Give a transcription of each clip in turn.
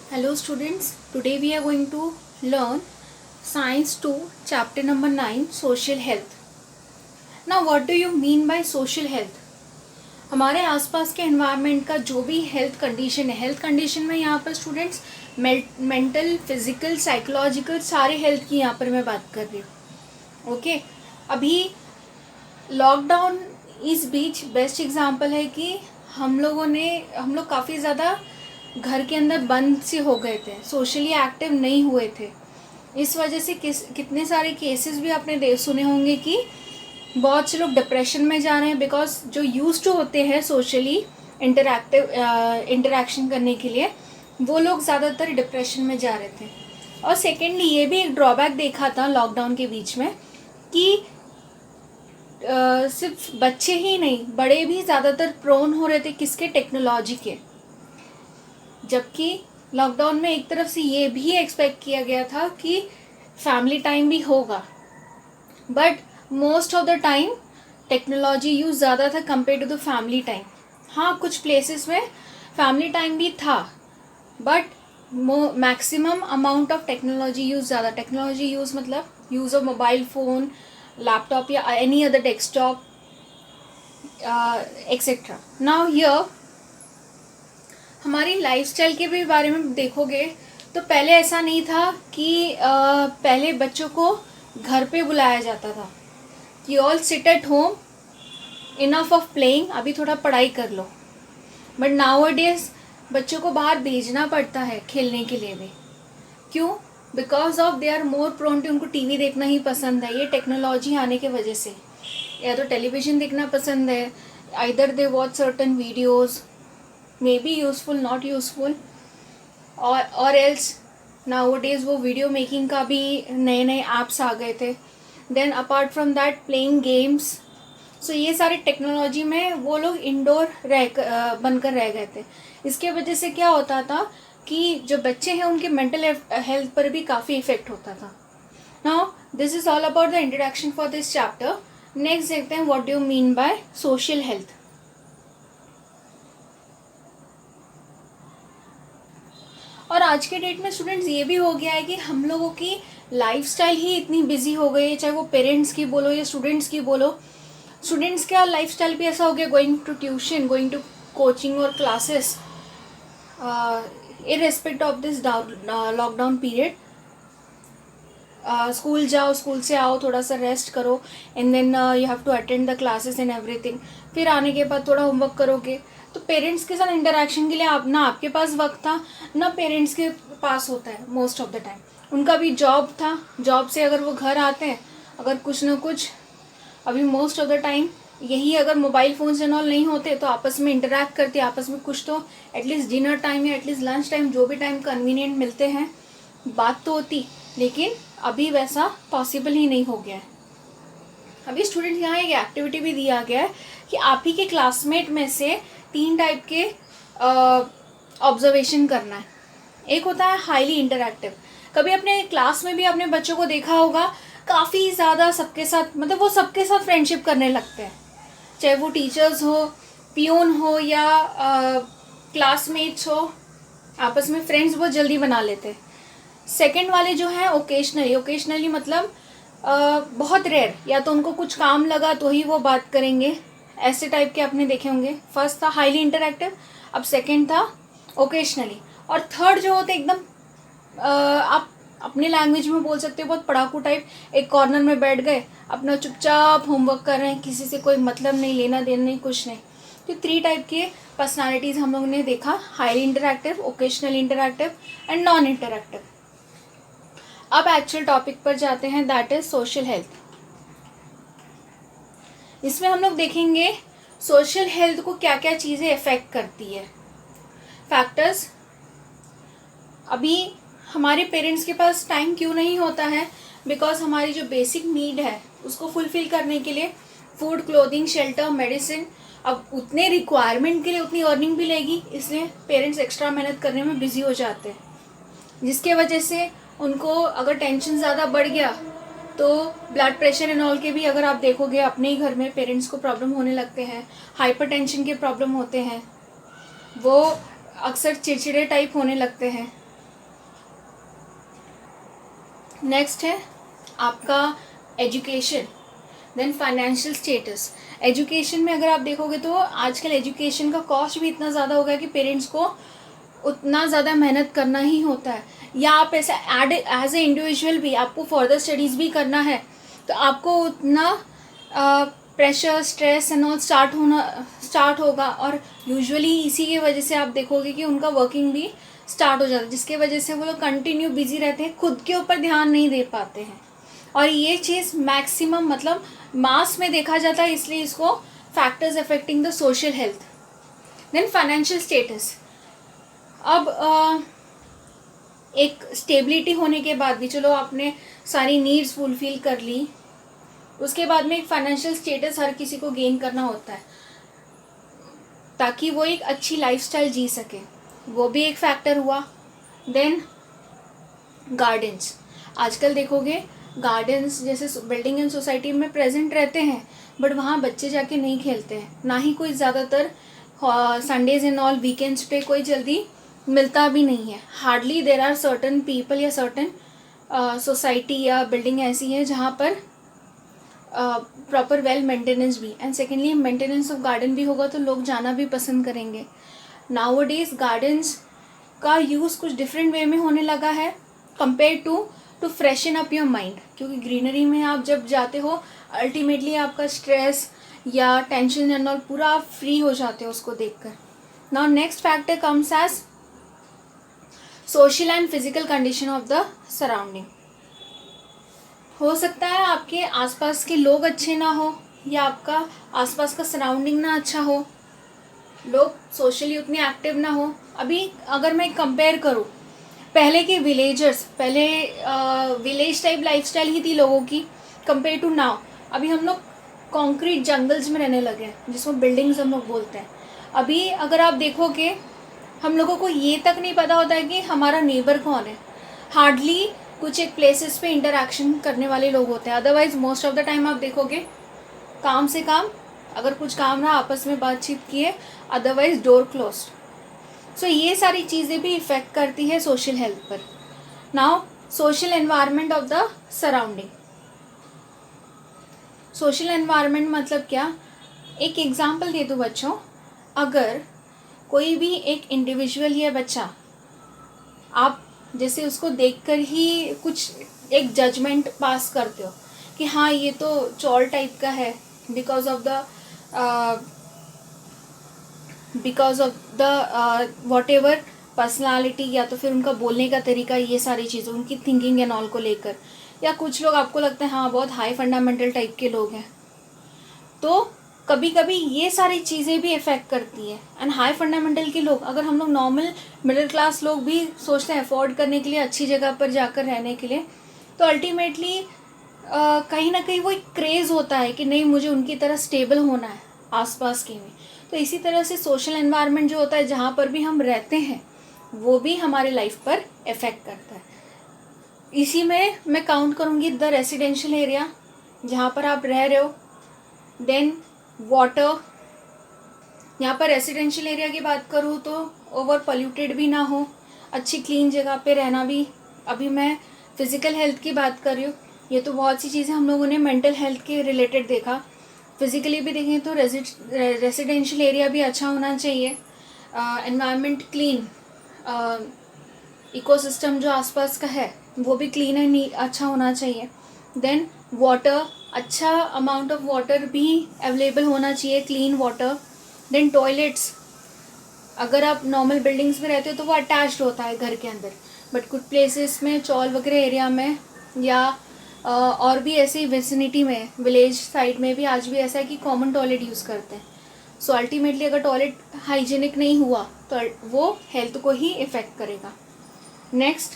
Hello students, today we are going to learn Science 2 chapter number 9 Social Health. Now what do you mean by social health? हमारे आसपास के environment का जो भी health condition है, health condition में यहाँ पर स्टूडेंट्स मेंटल, फिजिकल, साइकोलॉजिकल सारे हेल्थ की यहाँ पर मैं बात कर रही हूँ. ओके, अभी लॉकडाउन इस बीच बेस्ट एग्जांपल है कि हम लोग काफ़ी ज़्यादा घर के अंदर बंद से हो गए थे, सोशली एक्टिव नहीं हुए थे. इस वजह से कितने सारे केसेस भी आपने सुने होंगे कि बहुत से लोग डिप्रेशन में जा रहे हैं, बिकॉज जो यूज टू होते हैं सोशली इंटरेक्शन करने के लिए, वो लोग ज़्यादातर डिप्रेशन में जा रहे थे. और सेकेंडली ये भी एक ड्रॉबैक देखा था लॉकडाउन के बीच में कि सिर्फ बच्चे ही नहीं, बड़े भी ज़्यादातर प्रोन हो रहे थे किसके, टेक्नोलॉजी के. जबकि लॉकडाउन में एक तरफ से ये भी एक्सपेक्ट किया गया था कि फैमिली टाइम भी होगा, but most of the time technology use ज़्यादा था compare to the family time. हाँ, कुछ प्लेसेस में फैमिली टाइम भी था, but maximum amount of technology use ज़्यादा. टेक्नोलॉजी यूज़ मतलब use of mobile phone, laptop या any other desktop etcetera. Now here हमारी लाइफस्टाइल के भी बारे में देखोगे तो पहले ऐसा नहीं था कि पहले बच्चों को घर पे बुलाया जाता था कि all sit at home, enough of playing, अभी थोड़ा पढ़ाई कर लो. बट नाउअडेज बच्चों को बाहर भेजना पड़ता है खेलने के लिए भी. क्यों? Because of they are more prone to, उनको टीवी देखना ही पसंद है. ये टेक्नोलॉजी आने की वजह से, या तो टेलीविज़न देखना पसंद है, either they watch certain videos, maybe useful, not useful, और एल्स नाउअडेज वो वीडियो मेकिंग का भी नए नए ऐप्स आ गए थे. Then apart from that playing games. So ये सारे टेक्नोलॉजी में वो लोग इंडोर बनकर रह गए थे. इसके वजह से क्या होता था कि जो बच्चे हैं उनके मेंटल हेल्थ पर भी काफ़ी इफेक्ट होता था. Now this is all about the introduction for this chapter. Next देखते हैं what do you mean by social health. और आज के डेट में स्टूडेंट्स ये भी हो गया है कि हम लोगों की लाइफस्टाइल ही इतनी बिजी हो गई है, चाहे वो पेरेंट्स की बोलो या स्टूडेंट्स की बोलो. स्टूडेंट्स का लाइफस्टाइल भी ऐसा हो गया, going to tuition, going to coaching और classes, irrespective of this lockdown period. School जाओ, स्कूल से आओ, थोड़ा सा रेस्ट करो, and then you have to attend the classes and everything. फिर आने के बाद थोड़ा होमवर्क करोगे. तो पेरेंट्स के साथ इंटरेक्शन के लिए ना आपके पास वक्त था, ना पेरेंट्स के पास होता है मोस्ट ऑफ द टाइम. उनका भी जॉब था, जॉब से अगर वो घर आते हैं, अगर कुछ ना कुछ, अभी मोस्ट ऑफ द टाइम यही, अगर मोबाइल फ़ोन्स एंड ऑल नहीं होते तो आपस में इंटरेक्ट करते, आपस में कुछ तो एटलीस्ट डिनर टाइम या एटलीस्ट लंच टाइम, जो भी टाइम कन्वीनियंट मिलते हैं, बात तो होती. लेकिन अभी वैसा पॉसिबल ही नहीं हो गया है. अभी स्टूडेंट यहाँ एक एक्टिविटी भी दिया गया है कि आप ही के क्लासमेट में से 3 टाइप के ऑब्जर्वेशन करना है. एक होता है हाईली इंटरैक्टिव. कभी अपने क्लास में भी अपने बच्चों को देखा होगा, काफ़ी ज़्यादा सबके साथ, मतलब वो सबके साथ फ्रेंडशिप करने लगते हैं, चाहे वो टीचर्स हो, पियोन हो या क्लासमेट्स हो, आपस में फ्रेंड्स बहुत जल्दी बना लेते हैं. सेकेंड वाले जो हैं ओकेशनली मतलब बहुत रेयर, या तो उनको कुछ काम लगा तो ही वो बात करेंगे, ऐसे टाइप के आपने देखे होंगे. फर्स्ट था हाईली इंटरैक्टिव, अब सेकंड था ओकेशनली, और थर्ड जो होते एकदम आप अपने लैंग्वेज में बोल सकते हो बहुत पढ़ाकू टाइप, एक कॉर्नर में बैठ गए, अपना चुपचाप होमवर्क कर रहे हैं, किसी से कोई मतलब नहीं, लेना देना नहीं, कुछ नहीं. तो 3 टाइप के पर्सनालिटीज़ हम लोगों ने देखा, highly interactive, occasionally interactive and non interactive. अब एक्चुअल टॉपिक पर जाते हैं, दैट इज सोशल हेल्थ. इसमें हम लोग देखेंगे सोशल हेल्थ को क्या क्या चीज़ें अफेक्ट करती है, फैक्टर्स. अभी हमारे पेरेंट्स के पास टाइम क्यों नहीं होता है, बिकॉज हमारी जो बेसिक नीड है उसको फुलफिल करने के लिए फूड, क्लोथिंग, शेल्टर, मेडिसिन, अब उतने रिक्वायरमेंट के लिए उतनी अर्निंग भी लेगी, इसलिए पेरेंट्स एक्स्ट्रा मेहनत करने में बिजी हो जाते हैं, जिसके वजह से उनको अगर टेंशन ज़्यादा बढ़ गया तो ब्लड प्रेशर एंड ऑल के भी, अगर आप देखोगे अपने ही घर में पेरेंट्स को प्रॉब्लम होने लगते हैं, हाइपरटेंशन के प्रॉब्लम होते हैं, वो अक्सर चिड़चिड़े टाइप होने लगते हैं. नेक्स्ट है आपका education, then financial status. Education में अगर आप देखोगे तो आजकल एजुकेशन का कॉस्ट भी इतना ज़्यादा हो गया कि पेरेंट्स को उतना ज़्यादा मेहनत करना ही होता है, या आप ऐसा एज ए इंडिविजुअल भी आपको फर्दर स्टडीज़ भी करना है तो आपको उतना pressure, stress and all start होगा, और यूजुअली इसी की वजह से आप देखोगे कि उनका वर्किंग भी स्टार्ट हो जाता है, जिसके वजह से वो लोग कंटिन्यू बिजी रहते हैं, खुद के ऊपर ध्यान नहीं दे पाते हैं। और ये चीज़ मैक्सिमम मतलब मास में देखा जाता है, इसलिए इसको factors affecting the social health. Then financial status. अब एक स्टेबिलिटी होने के बाद भी, चलो आपने सारी नीड्स फुलफिल कर ली, उसके बाद में एक फाइनेंशियल स्टेटस हर किसी को गेन करना होता है ताकि वो एक अच्छी लाइफस्टाइल जी सके, वो भी एक फैक्टर हुआ। Then gardens. आजकल देखोगे गार्डन्स जैसे बिल्डिंग एंड सोसाइटी में प्रेजेंट रहते हैं, बट वहाँ बच्चे जाके नहीं खेलते हैं, ना ही कोई ज़्यादातर संडेज एंड ऑल वीकेंड्स पे कोई जल्दी मिलता भी नहीं है। Hardly there are certain people या सर्टन सोसाइटी या बिल्डिंग ऐसी है जहाँ पर प्रॉपर वेल मेंटेनेंस भी, and secondly maintenance of garden भी होगा तो लोग जाना भी पसंद करेंगे। नाउअडेज गार्डन्स का यूज़ कुछ डिफरेंट वे में होने लगा है compare to freshen up your mind, क्योंकि ग्रीनरी में आप जब जाते हो अल्टीमेटली आपका स्ट्रेस या टेंशन एंड ऑल पूरा आप फ्री हो जाते हो उसको देखकर। Now next factor comes as social and physical condition of the surrounding. हो सकता है आपके आसपास के लोग अच्छे ना हो या आपका आसपास का सराउंडिंग ना अच्छा हो, लोग सोशली उतने एक्टिव ना हो। अभी अगर मैं कंपेयर करूँ पहले के विलेजर्स, पहले विलेज टाइप लाइफस्टाइल ही थी लोगों की कंपेयर टू नाउ। अभी हम लोग कॉन्क्रीट जंगल्स में रहने लगे हैं जिसमें बिल्डिंग्स हम लोग बोलते हैं। अभी अगर आप देखोगे हम लोगों को ये तक नहीं पता होता है कि हमारा नेबर कौन है। हार्डली कुछ एक प्लेसेस पे इंटरेक्शन करने वाले लोग होते हैं, otherwise most of the time आप देखोगे काम से काम, अगर कुछ काम रहा आपस में बातचीत किए, अदरवाइज डोर क्लोज्ड। सो ये सारी चीज़ें भी इफ़ेक्ट करती है सोशल हेल्थ पर। Now social environment of the surrounding. Social environment मतलब क्या, एक एग्जांपल दे दो बच्चों। अगर कोई भी एक इंडिविजुअल या बच्चा, आप जैसे उसको देखकर ही कुछ एक जजमेंट पास करते हो कि हाँ ये तो चौल टाइप का है because of the what ever personality, या तो फिर उनका बोलने का तरीका, ये सारी चीज़ें उनकी थिंकिंग एंड ऑल को लेकर, या कुछ लोग आपको लगता है हाँ बहुत हाई फंडामेंटल टाइप के लोग हैं, तो कभी कभी ये सारी चीज़ें भी इफ़ेक्ट करती है। एंड हाई फंडामेंटल के लोग, अगर हम लोग नॉर्मल मिडिल क्लास लोग भी सोचते हैं अफोर्ड करने के लिए अच्छी जगह पर जाकर रहने के लिए, तो अल्टीमेटली कहीं ना कहीं वो एक क्रेज़ होता है कि नहीं मुझे उनकी तरह स्टेबल होना है आसपास के में। तो इसी तरह से सोशल एनवायरनमेंट जो होता है जहाँ पर भी हम रहते हैं वो भी हमारे लाइफ पर इफ़ेक्ट करता है। इसी में मैं काउंट करूँगी द रेसिडेंशियल एरिया जहाँ पर आप रह रहे हो, देन वाटर। यहाँ पर रेसिडेंशियल एरिया की बात करूँ तो ओवर पोल्यूटेड भी ना हो, अच्छी क्लीन जगह पे रहना भी। अभी मैं फ़िज़िकल हेल्थ की बात कर रही हूँ, ये तो बहुत सी चीज़ें हम लोगों ने मेंटल हेल्थ के रिलेटेड देखा। फिज़िकली भी देखें तो रेसिडेंशियल एरिया भी अच्छा होना चाहिए, एनवायरनमेंट क्लीन, इकोसिस्टम जो आसपास का है वो भी क्लीन एंड अच्छा होना चाहिए। देन वाटर, अच्छा अमाउंट ऑफ वाटर भी अवेलेबल होना चाहिए, क्लीन वाटर। देन टॉयलेट्स, अगर आप नॉर्मल बिल्डिंग्स में रहते हो तो वो अटैच्ड होता है घर के अंदर, बट कुछ प्लेसेस में चौल वगैरह एरिया में या और भी ऐसे विसिनिटी में विलेज साइड में भी आज भी ऐसा है कि कॉमन टॉयलेट यूज़ करते हैं। सो अल्टीमेटली अगर टॉयलेट हाइजीनिक नहीं हुआ तो वो हेल्थ को ही इफ़ेक्ट करेगा। नेक्स्ट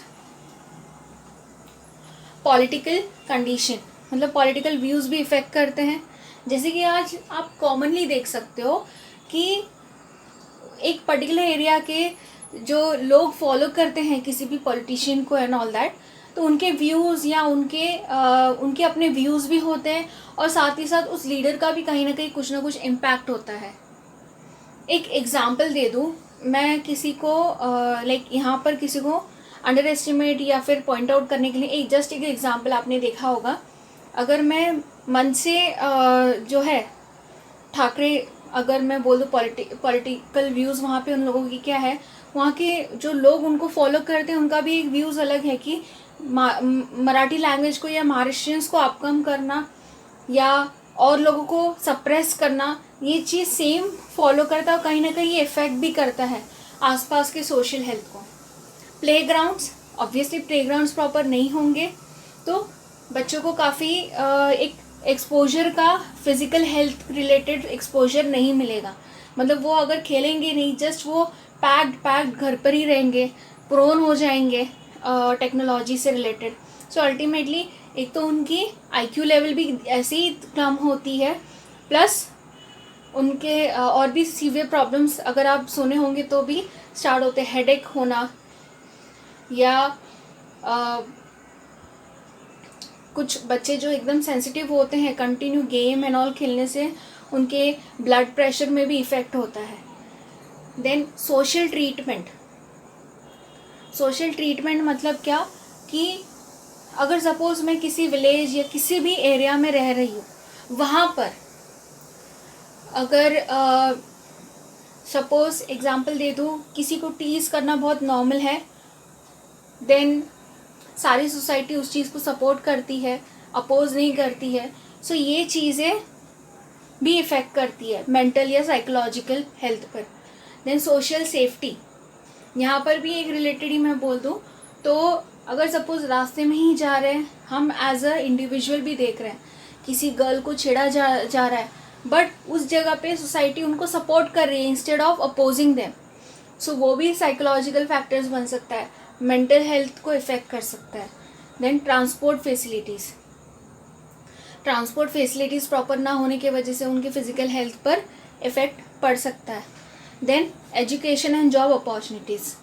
पॉलिटिकल कंडीशन, मतलब पॉलिटिकल व्यूज़ भी इफ़ेक्ट करते हैं। जैसे कि आज आप कॉमनली देख सकते हो कि एक पर्टिकुलर एरिया के जो लोग फॉलो करते हैं किसी भी पॉलिटिशियन को एंड ऑल दैट, तो उनके व्यूज़ या उनके अपने व्यूज़ भी होते हैं, और साथ ही साथ उस लीडर का भी कहीं ना कहीं कुछ ना कुछ इम्पैक्ट होता है। एक एग्ज़ाम्पल दे दूँ मैं किसी को, लाइक यहाँ पर किसी को अंडर एस्टिमेट या फिर पॉइंट आउट करने के लिए एक जस्ट एक एग्जांपल आपने देखा होगा, अगर मैं मन से जो है ठाकरे, अगर मैं बोल दूँ पॉलिटिकल व्यूज़ वहाँ पे उन लोगों की क्या है, वहाँ के जो लोग उनको फॉलो करते हैं उनका भी एक व्यूज़ अलग है कि मराठी लैंग्वेज को या महाराष्ट्रियंस को अपकम करना या और लोगों को सप्रेस करना, ये चीज़ सेम फॉलो करता है और कहीं ना कहीं ये इफ़ेक्ट भी करता है आसपास के सोशल हेल्थ को। प्लेग्राउंड्स, ऑब्वियसली प्लेग्राउंड्स प्रॉपर नहीं होंगे तो बच्चों को काफ़ी एक एक्सपोजर का, फिज़िकल हेल्थ रिलेटेड एक्सपोजर नहीं मिलेगा। मतलब वो अगर खेलेंगे नहीं, जस्ट वो पैक्ड घर पर ही रहेंगे, प्रोन हो जाएंगे टेक्नोलॉजी से रिलेटेड। सो अल्टीमेटली एक तो उनकी आईक्यू लेवल भी ऐसे ही कम होती है, प्लस उनके और भी सीवियर प्रॉब्लम्स अगर आप सुने होंगे तो भी स्टार्ट होते हैं, हेडेक होना या कुछ बच्चे जो एकदम सेंसिटिव होते हैं कंटिन्यू गेम एंड ऑल खेलने से उनके ब्लड प्रेशर में भी इफ़ेक्ट होता है। देन सोशल ट्रीटमेंट मतलब क्या कि अगर सपोज़ मैं किसी विलेज या किसी भी एरिया में रह रही हूँ, वहाँ पर अगर सपोज़ एग्जांपल दे दूँ, किसी को टीज़ करना बहुत नॉर्मल है, देन सारी सोसाइटी उस चीज़ को सपोर्ट करती है, अपोज नहीं करती है। सो ये चीज़ें भी इफ़ेक्ट करती है मेंटल या साइकोलॉजिकल हेल्थ पर। देन सोशल सेफ्टी, यहाँ पर भी एक रिलेटेड ही मैं बोल दूँ तो अगर सपोज़ रास्ते में ही जा रहे हैं, हम एज अ इंडिविजुअल भी देख रहे हैं किसी गर्ल को छेड़ा जा रहा है, बट उस जगह पे सोसाइटी उनको सपोर्ट कर रही है इंस्टेड ऑफ अपोजिंग देम। सो वो भी साइकोलॉजिकल फैक्टर्स बन सकता है, मेंटल हेल्थ को इफ़ेक्ट कर सकता है। देन ट्रांसपोर्ट फैसिलिटीज़ प्रॉपर ना होने की वजह से उनके फिज़िकल हेल्थ पर इफ़ेक्ट पड़ सकता है। Then education and job opportunities,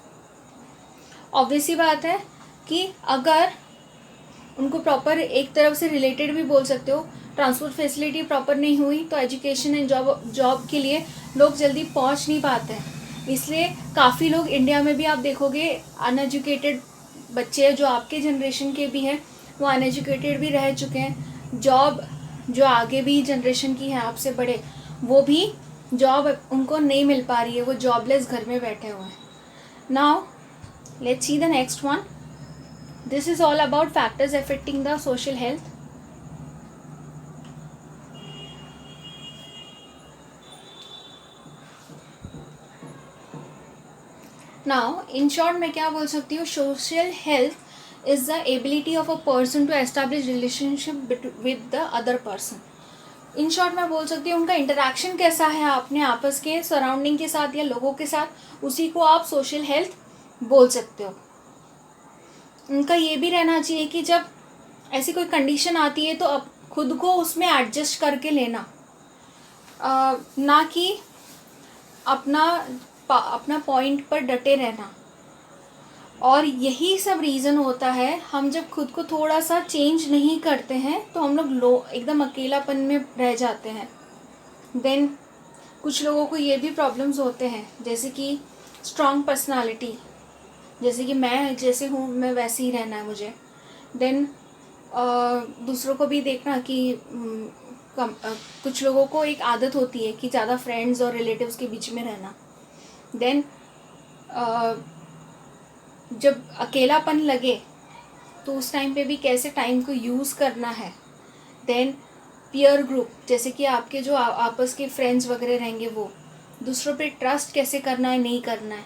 obvious ही बात है कि अगर उनको प्रॉपर एक तरफ से रिलेटेड भी बोल सकते हो, ट्रांसपोर्ट फैसिलिटी प्रॉपर नहीं हुई तो एजुकेशन एंड जॉब के लिए लोग जल्दी पहुंच नहीं पाते हैं। इसलिए काफ़ी लोग इंडिया में भी आप देखोगे अनएजुकेटेड बच्चे जो आपके जनरेशन के भी हैं वो अनएजुकेटेड भी रह चुके हैं। जॉब जो आगे भी जनरेशन की है आपसे बड़े, वो भी जॉब उनको नहीं मिल पा रही है, वो जॉबलेस घर में बैठे हुए हैं। Now let's see the next one. This is all about factors affecting the social health. Now in short मैं क्या बोल सकती हूँ, social health is the ability of a person to establish relationship with the other person. In short मैं बोल सकती हूँ उनका इंटरेक्शन कैसा है अपने आपस के सराउंडिंग के साथ या लोगों के साथ, उसी को आप सोशल हेल्थ बोल सकते हो। उनका ये भी रहना चाहिए कि जब ऐसी कोई कंडीशन आती है तो अब खुद को उसमें एडजस्ट करके लेना, ना कि अपना पॉइंट पर डटे रहना। और यही सब रीज़न होता है, हम जब खुद को थोड़ा सा चेंज नहीं करते हैं तो हम लोग एकदम अकेलापन में रह जाते हैं। देन कुछ लोगों को ये भी प्रॉब्लम्स होते हैं जैसे कि स्ट्रॉन्ग पर्सनालिटी, जैसे कि मैं जैसे हूँ मैं वैसे ही रहना है मुझे। देन दूसरों को भी देखना कि कुछ लोगों को एक आदत होती है कि ज़्यादा फ्रेंड्स और रिलेटिव्स के बीच में रहना। देन जब अकेलापन लगे तो उस टाइम पे भी कैसे टाइम को यूज़ करना है। देन पीयर ग्रुप, जैसे कि आपके जो आपस के फ्रेंड्स वगैरह रहेंगे, वो दूसरों पे ट्रस्ट कैसे करना है, नहीं करना है।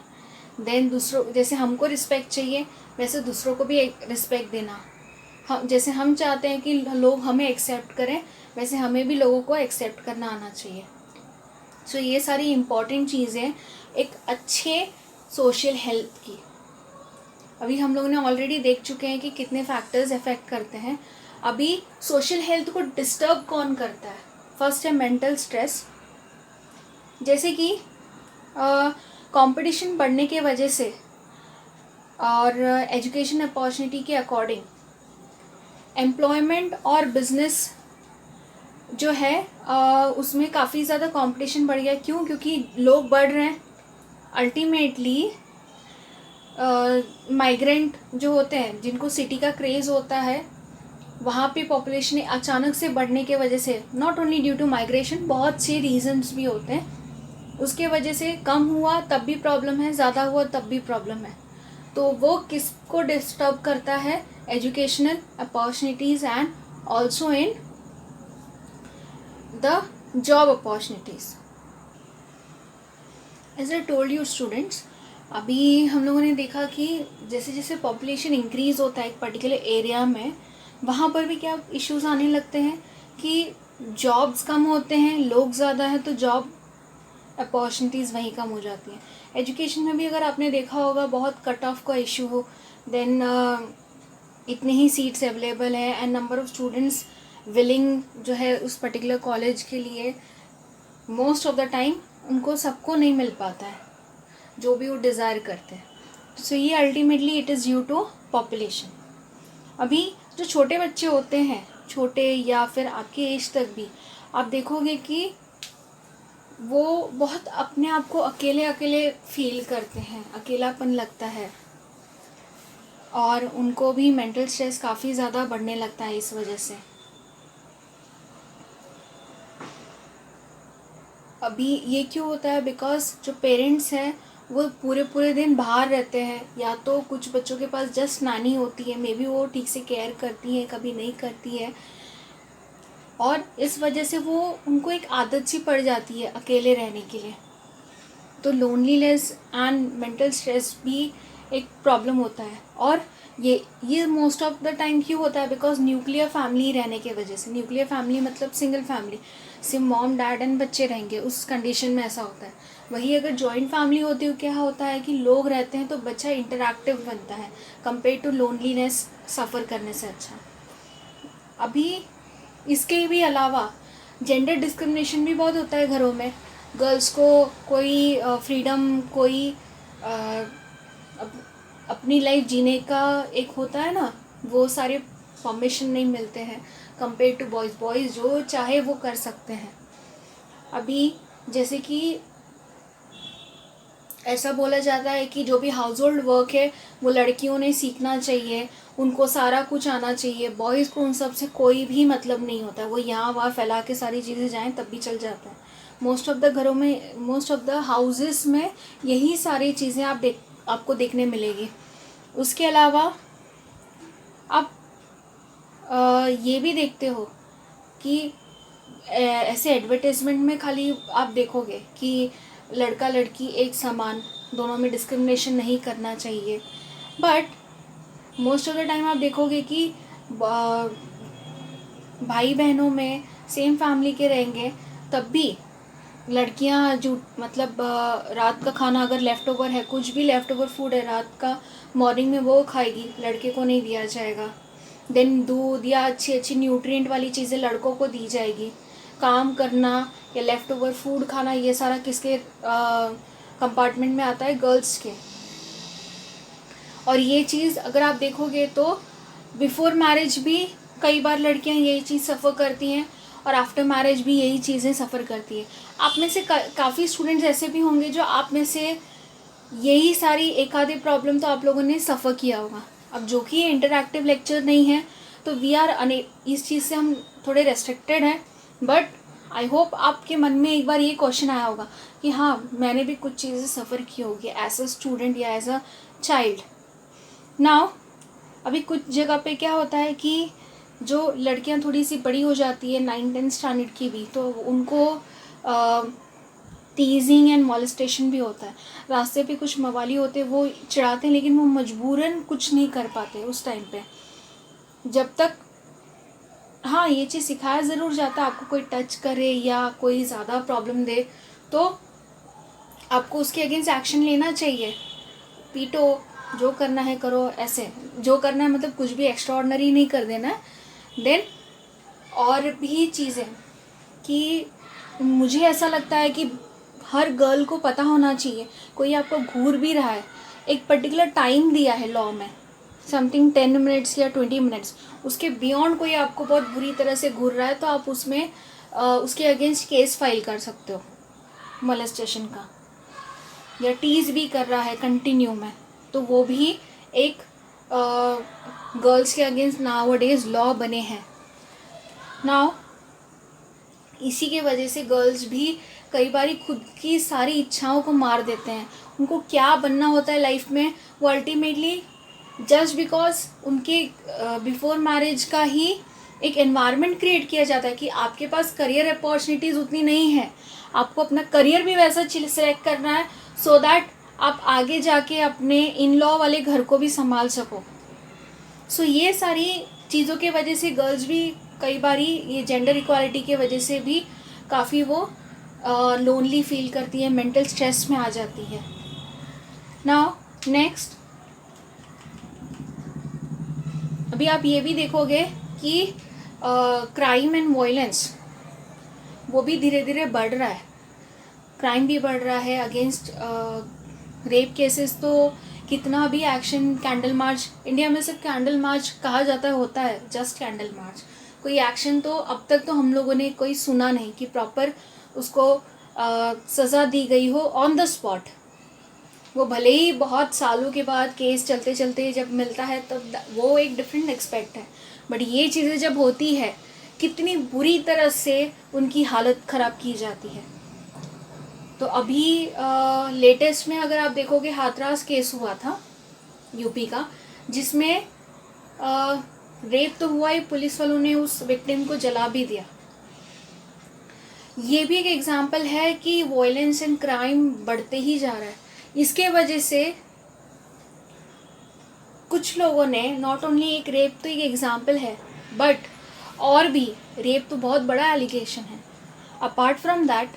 देन दूसरों जैसे हमको रिस्पेक्ट चाहिए वैसे दूसरों को भी एक रिस्पेक्ट देना। हम जैसे हम चाहते हैं कि लोग हमें एक्सेप्ट करें वैसे हमें भी लोगों को एक्सेप्ट करना आना चाहिए। सो ये सारी इम्पॉर्टेंट चीज़ें एक अच्छे सोशल हेल्थ की। अभी हम लोगों ने ऑलरेडी देख चुके हैं कि कितने फैक्टर्स अफेक्ट करते हैं। अभी सोशल हेल्थ को डिस्टर्ब कौन करता है? फर्स्ट है मेंटल स्ट्रेस, जैसे कि कंपटीशन बढ़ने के वजह से और एजुकेशन अपॉर्चुनिटी के अकॉर्डिंग एम्प्लॉयमेंट और बिजनेस जो है उसमें काफ़ी ज़्यादा कंपटीशन बढ़ गया। क्यों? क्योंकि लोग बढ़ रहे हैं। अल्टीमेटली माइग्रेंट जो होते हैं, जिनको सिटी का क्रेज़ होता है, वहाँ पे पॉपुलेशन अचानक से बढ़ने के वजह से, not only due to migration, बहुत से रीजंस भी होते हैं, उसके वजह से कम हुआ तब भी प्रॉब्लम है, ज़्यादा हुआ तब भी प्रॉब्लम है। तो वो किसको डिस्टर्ब करता है? Educational opportunities and also in the job opportunities. As I told you students, अभी हम लोगों ने देखा कि जैसे जैसे पॉपुलेशन इंक्रीज़ होता है एक पर्टिकुलर एरिया में, वहाँ पर भी क्या इश्यूज आने लगते हैं कि जॉब्स कम होते हैं, लोग ज़्यादा हैं, तो जॉब अपॉर्चुनिटीज़ वहीं कम हो जाती हैं। एजुकेशन में भी अगर आपने देखा होगा, बहुत कट ऑफ का इशू हो, देन इतनी ही सीट्स अवेलेबल है and number of students willing जो है उस पर्टिकुलर कॉलेज के लिए, मोस्ट ऑफ द टाइम उनको सबको नहीं मिल पाता है जो भी वो डिज़ायर करते हैं। सो ये ultimately it is due to population. अभी जो छोटे बच्चे होते हैं, छोटे या फिर आपके एज तक भी, आप देखोगे कि वो बहुत अपने आप को अकेले अकेले फील करते हैं, अकेलापन लगता है, और उनको भी मेंटल स्ट्रेस काफ़ी ज़्यादा बढ़ने लगता है इस वजह से। अभी ये क्यों होता है? बिकॉज जो पेरेंट्स हैं वो पूरे पूरे दिन बाहर रहते हैं, या तो कुछ बच्चों के पास जस्ट नानी होती है, मे बी वो ठीक से केयर करती है, कभी नहीं करती है, और इस वजह से वो उनको एक आदत सी पड़ जाती है अकेले रहने के लिए। तो लोनलीनेस एंड मेंटल स्ट्रेस भी एक प्रॉब्लम होता है। और ये मोस्ट ऑफ द टाइम क्यों होता है? बिकॉज न्यूक्लियर फैमिली रहने की वजह से। न्यूक्लियर फैमिली मतलब सिंगल फैमिली, सिर्फ मॉम डैड एंड बच्चे रहेंगे, उस कंडीशन में ऐसा होता है। वही अगर जॉइंट फैमिली होती है, क्या होता है कि लोग रहते हैं तो बच्चा इंटरैक्टिव बनता है कंपेयर टू लोनलीनेस सफ़र करने से अच्छा। अभी इसके भी अलावा जेंडर डिस्क्रिमिनेशन भी बहुत होता है घरों में। गर्ल्स को कोई फ्रीडम, कोई अपनी लाइफ जीने का एक होता है ना, वो सारे परमिशन नहीं मिलते हैं कंपेयर टू बॉयज़। बॉयज़ जो चाहे वो कर सकते हैं। अभी जैसे कि ऐसा बोला जाता है कि जो भी हाउस होल्ड वर्क है वो लड़कियों ने सीखना चाहिए, उनको सारा कुछ आना चाहिए। बॉयज़ को उन सब से कोई भी मतलब नहीं होता है, वो यहाँ वहाँ फैला के सारी चीज़ें जाएं तब भी चल जाता है। मोस्ट ऑफ द घरों में, मोस्ट ऑफ द हाउसेस में यही सारी चीज़ें आपको देखने मिलेगी। उसके अलावा आप ये भी देखते हो कि ऐसे एडवर्टाइजमेंट में खाली आप देखोगे कि लड़का लड़की एक समान, दोनों में डिस्क्रिमिनेशन नहीं करना चाहिए, but most of the time आप देखोगे कि भाई बहनों में सेम फैमिली के रहेंगे तब भी लड़कियां जो मतलब रात का खाना अगर लेफ़्ट ओवर है, कुछ भी लेफ़्ट ओवर फूड है रात का, मॉर्निंग में वो खाएगी, लड़के को नहीं दिया जाएगा। देन दूध या अच्छी अच्छी न्यूट्रिएंट वाली चीज़ें लड़कों को दी जाएगी। काम करना या लेफ़्ट ओवर फूड खाना, ये सारा किसके कंपार्टमेंट में आता है? गर्ल्स के। और ये चीज़ अगर आप देखोगे तो बिफोर मैरिज भी कई बार लड़कियां यही चीज़ सफ़र करती हैं, और आफ्टर मैरिज भी यही चीज़ें सफ़र करती हैं। आप में से काफ़ी स्टूडेंट्स ऐसे भी होंगे जो आप में से यही सारी एक आधी प्रॉब्लम तो आप लोगों ने सफ़र किया होगा। अब जो कि इंटरैक्टिव लेक्चर नहीं है तो वी आर इस चीज़ से हम थोड़े रेस्ट्रिक्टेड हैं, बट आई होप आपके मन में एक बार ये क्वेश्चन आया होगा कि हाँ, मैंने भी कुछ चीज़ें सफ़र की होगी एज अ स्टूडेंट या एज अ चाइल्ड। नाउ अभी कुछ जगह पे क्या होता है कि जो लड़कियां थोड़ी सी बड़ी हो जाती है 9-10 स्टैंडर्ड की भी, तो उनको टीजिंग एंड मॉलेस्टेशन भी होता है। रास्ते पे कुछ मवाली होते हैं, वो चिढ़ाते हैं, लेकिन वो मजबूरन कुछ नहीं कर पाते उस टाइम पे, जब तक हाँ ये चीज़ सिखाया ज़रूर जाता है। आपको कोई टच करे या कोई ज़्यादा प्रॉब्लम दे तो आपको उसके अगेंस्ट एक्शन लेना चाहिए, पीटो, जो करना है करो, ऐसे जो करना है, मतलब कुछ भी एक्स्ट्राऑर्डिनरी नहीं कर देना है। देन और भी चीज़ें कि मुझे ऐसा लगता है कि हर गर्ल को पता होना चाहिए, कोई आपको घूर भी रहा है, एक पर्टिकुलर टाइम दिया है लॉ में, समथिंग 10 मिनट्स या 20 मिनट्स, उसके बियॉन्ड कोई आपको बहुत बुरी तरह से घूर रहा है तो आप उसमें उसके अगेंस्ट केस फाइल कर सकते हो मोलेस्टेशन का, या टीज भी कर रहा है कंटिन्यू में, तो वो भी एक गर्ल्स के अगेंस्ट नाउअडेज लॉ बने हैं। नाउ इसी के वजह से गर्ल्स भी कई बार खुद की सारी इच्छाओं को मार देते हैं। उनको क्या बनना होता है लाइफ में, वो अल्टीमेटली जस्ट बिकॉज उनके बिफोर मैरिज का ही एक एनवायरनमेंट क्रिएट किया जाता है कि आपके पास करियर अपॉर्चुनिटीज़ उतनी नहीं है, आपको अपना करियर भी वैसा सिलेक्ट करना है सो दैट आप आगे जाके अपने इन लॉ वाले घर को भी संभाल सको। सो ये सारी चीज़ों के वजह से गर्ल्स भी कई बार ये जेंडर इक्वालिटी के वजह से भी काफ़ी वो लोनली फील करती है, मेंटल स्ट्रेस में आ जाती है। नाउ नेक्स्ट, अभी आप ये भी देखोगे कि क्राइम एंड वायलेंस वो भी धीरे धीरे बढ़ रहा है। क्राइम भी बढ़ रहा है अगेंस्ट रेप केसेस। तो कितना भी एक्शन, कैंडल मार्च, इंडिया में सिर्फ कैंडल मार्च कहा जाता है, होता है जस्ट कैंडल मार्च। कोई एक्शन तो अब तक तो हम लोगों ने कोई सुना नहीं कि प्रॉपर उसको सज़ा दी गई हो ऑन द स्पॉट। वो भले ही बहुत सालों के बाद केस चलते चलते जब मिलता है तब वो एक डिफरेंट एक्सपेक्ट है, बट ये चीज़ें जब होती है कितनी बुरी तरह से उनकी हालत ख़राब की जाती है। तो अभी लेटेस्ट में अगर आप देखोगे हाथरस केस हुआ था यूपी का, जिसमें रेप तो हुआ ही, पुलिस वालों ने उस विक्टिम को जला भी दिया। ये भी एक एग्जाम्पल है कि वायलेंस एंड क्राइम बढ़ते ही जा रहा है। इसके वजह से कुछ लोगों ने, नॉट ओनली एक रेप तो एक एग्जाम्पल है, बट और भी रेप तो बहुत बड़ा एलिगेशन है। अपार्ट फ्रॉम दैट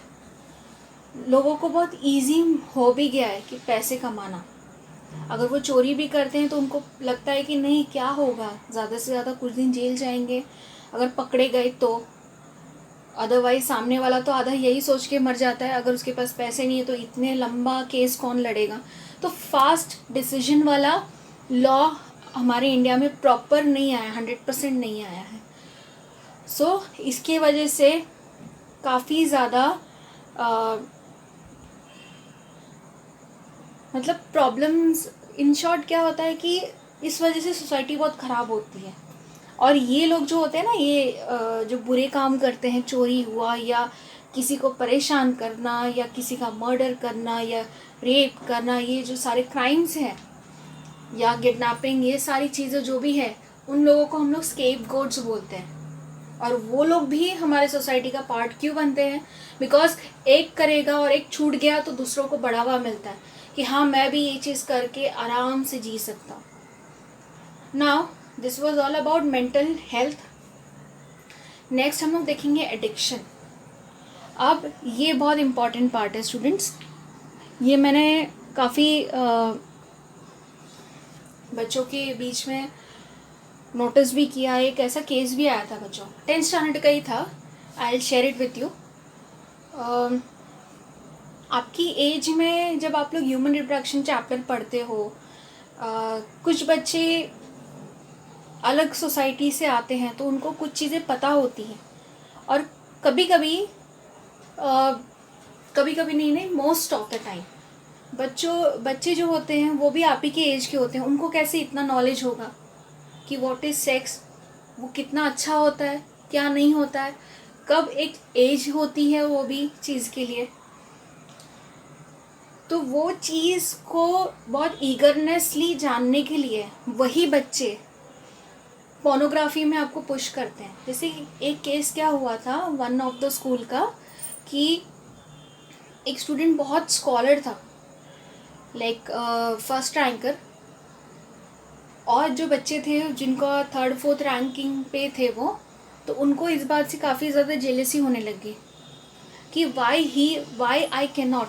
लोगों को बहुत इजी हो भी गया है कि पैसे कमाना। अगर वो चोरी भी करते हैं तो उनको लगता है कि नहीं क्या होगा, ज़्यादा से ज़्यादा कुछ दिन जेल जाएंगे अगर पकड़े गए तो, अदरवाइज सामने वाला तो आधा यही सोच के मर जाता है अगर उसके पास पैसे नहीं है तो इतने लंबा केस कौन लड़ेगा। तो फास्ट डिसीजन वाला लॉ हमारे इंडिया में प्रॉपर नहीं आया, 100% नहीं आया है। सो इसके वजह से काफ़ी ज़्यादा मतलब प्रॉब्लम्स, इन शॉर्ट क्या होता है कि इस वजह से सोसाइटी बहुत ख़राब होती है। और ये लोग जो होते हैं ना, ये जो बुरे काम करते हैं, चोरी हुआ या किसी को परेशान करना या किसी का मर्डर करना या रेप करना, ये जो सारे क्राइम्स हैं या किडनैपिंग, ये सारी चीज़ें जो भी है, उन लोगों को हम लोग स्केपगोट्स बोलते हैं। और वो लोग भी हमारे सोसाइटी का पार्ट क्यों बनते हैं? बिकॉज एक करेगा और एक छूट गया तो दूसरों को बढ़ावा मिलता है कि हाँ मैं भी ये चीज़ करके आराम से जी सकता हूँ। Now this was all about mental health. Next हम लोग देखेंगे एडिक्शन। अब ये बहुत इम्पॉर्टेंट पार्ट है स्टूडेंट्स। ये मैंने काफ़ी बच्चों के बीच में नोटिस भी किया। एक ऐसा केस भी आया था बच्चों, 10th स्टैंडर्ड का ही था। I will share it with you. आपकी एज में जब आप लोग ह्यूमन रिप्रोडक्शन चैप्टर पढ़ते हो, कुछ बच्चे अलग सोसाइटी से आते हैं तो उनको कुछ चीज़ें पता होती हैं, और कभी कभी नहीं मोस्ट ऑफ द टाइम बच्चे जो होते हैं वो भी आप ही के एज के होते हैं। उनको कैसे इतना नॉलेज होगा कि व्हाट इज़ सेक्स, वो कितना अच्छा होता है, क्या नहीं होता है, कब एक एज होती है वो भी चीज़ के लिए। तो वो चीज़ को बहुत ईगरनेसली जानने के लिए वही बच्चे पोर्नोग्राफी में आपको पुश करते हैं। जैसे एक केस क्या हुआ था वन ऑफ द स्कूल का, कि एक स्टूडेंट बहुत स्कॉलर था, लाइक फर्स्ट रैंकर, और जो बच्चे थे जिनका 3rd 4th रैंकिंग पे थे वो, तो उनको इस बात से काफ़ी ज़्यादा जेलसी होने लगी कि वाई आई कैन नॉट,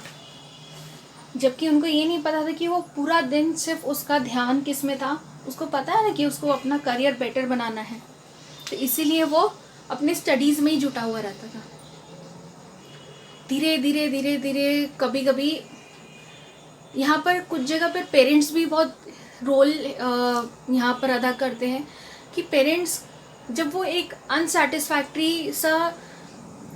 जबकि उनको ये नहीं पता था कि वो पूरा दिन सिर्फ उसका ध्यान किस में था। उसको पता है ना कि उसको अपना करियर बेटर बनाना है, तो इसीलिए वो अपने स्टडीज़ में ही जुटा हुआ रहता था। धीरे धीरे कभी कभी यहाँ पर कुछ जगह पर पेरेंट्स भी बहुत रोल यहाँ पर अदा करते हैं कि पेरेंट्स जब वो एक अनसेटिस्फैक्ट्री सा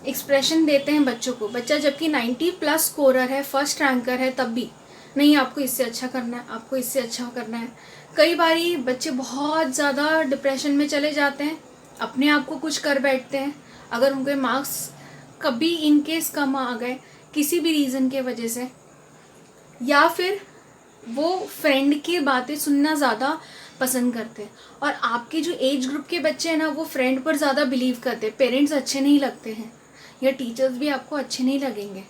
एक्सप्रेशन देते हैं बच्चों को, बच्चा जबकि 90+ स्कोरर है, फर्स्ट रैंकर है, तब भी नहीं आपको इससे अच्छा करना है, आपको इससे अच्छा करना है। कई बारी बच्चे बहुत ज़्यादा डिप्रेशन में चले जाते हैं, अपने आप को कुछ कर बैठते हैं। अगर उनके मार्क्स कभी इन केस कम आ गए किसी भी रीज़न के वजह से, या फिर वो फ्रेंड की बातें सुनना ज़्यादा पसंद करते हैं, और आपके जो एज ग्रुप के बच्चे हैं ना, वो फ्रेंड पर ज़्यादा बिलीव करते हैं, पेरेंट्स अच्छे नहीं लगते हैं या टीचर्स भी आपको अच्छे नहीं लगेंगे।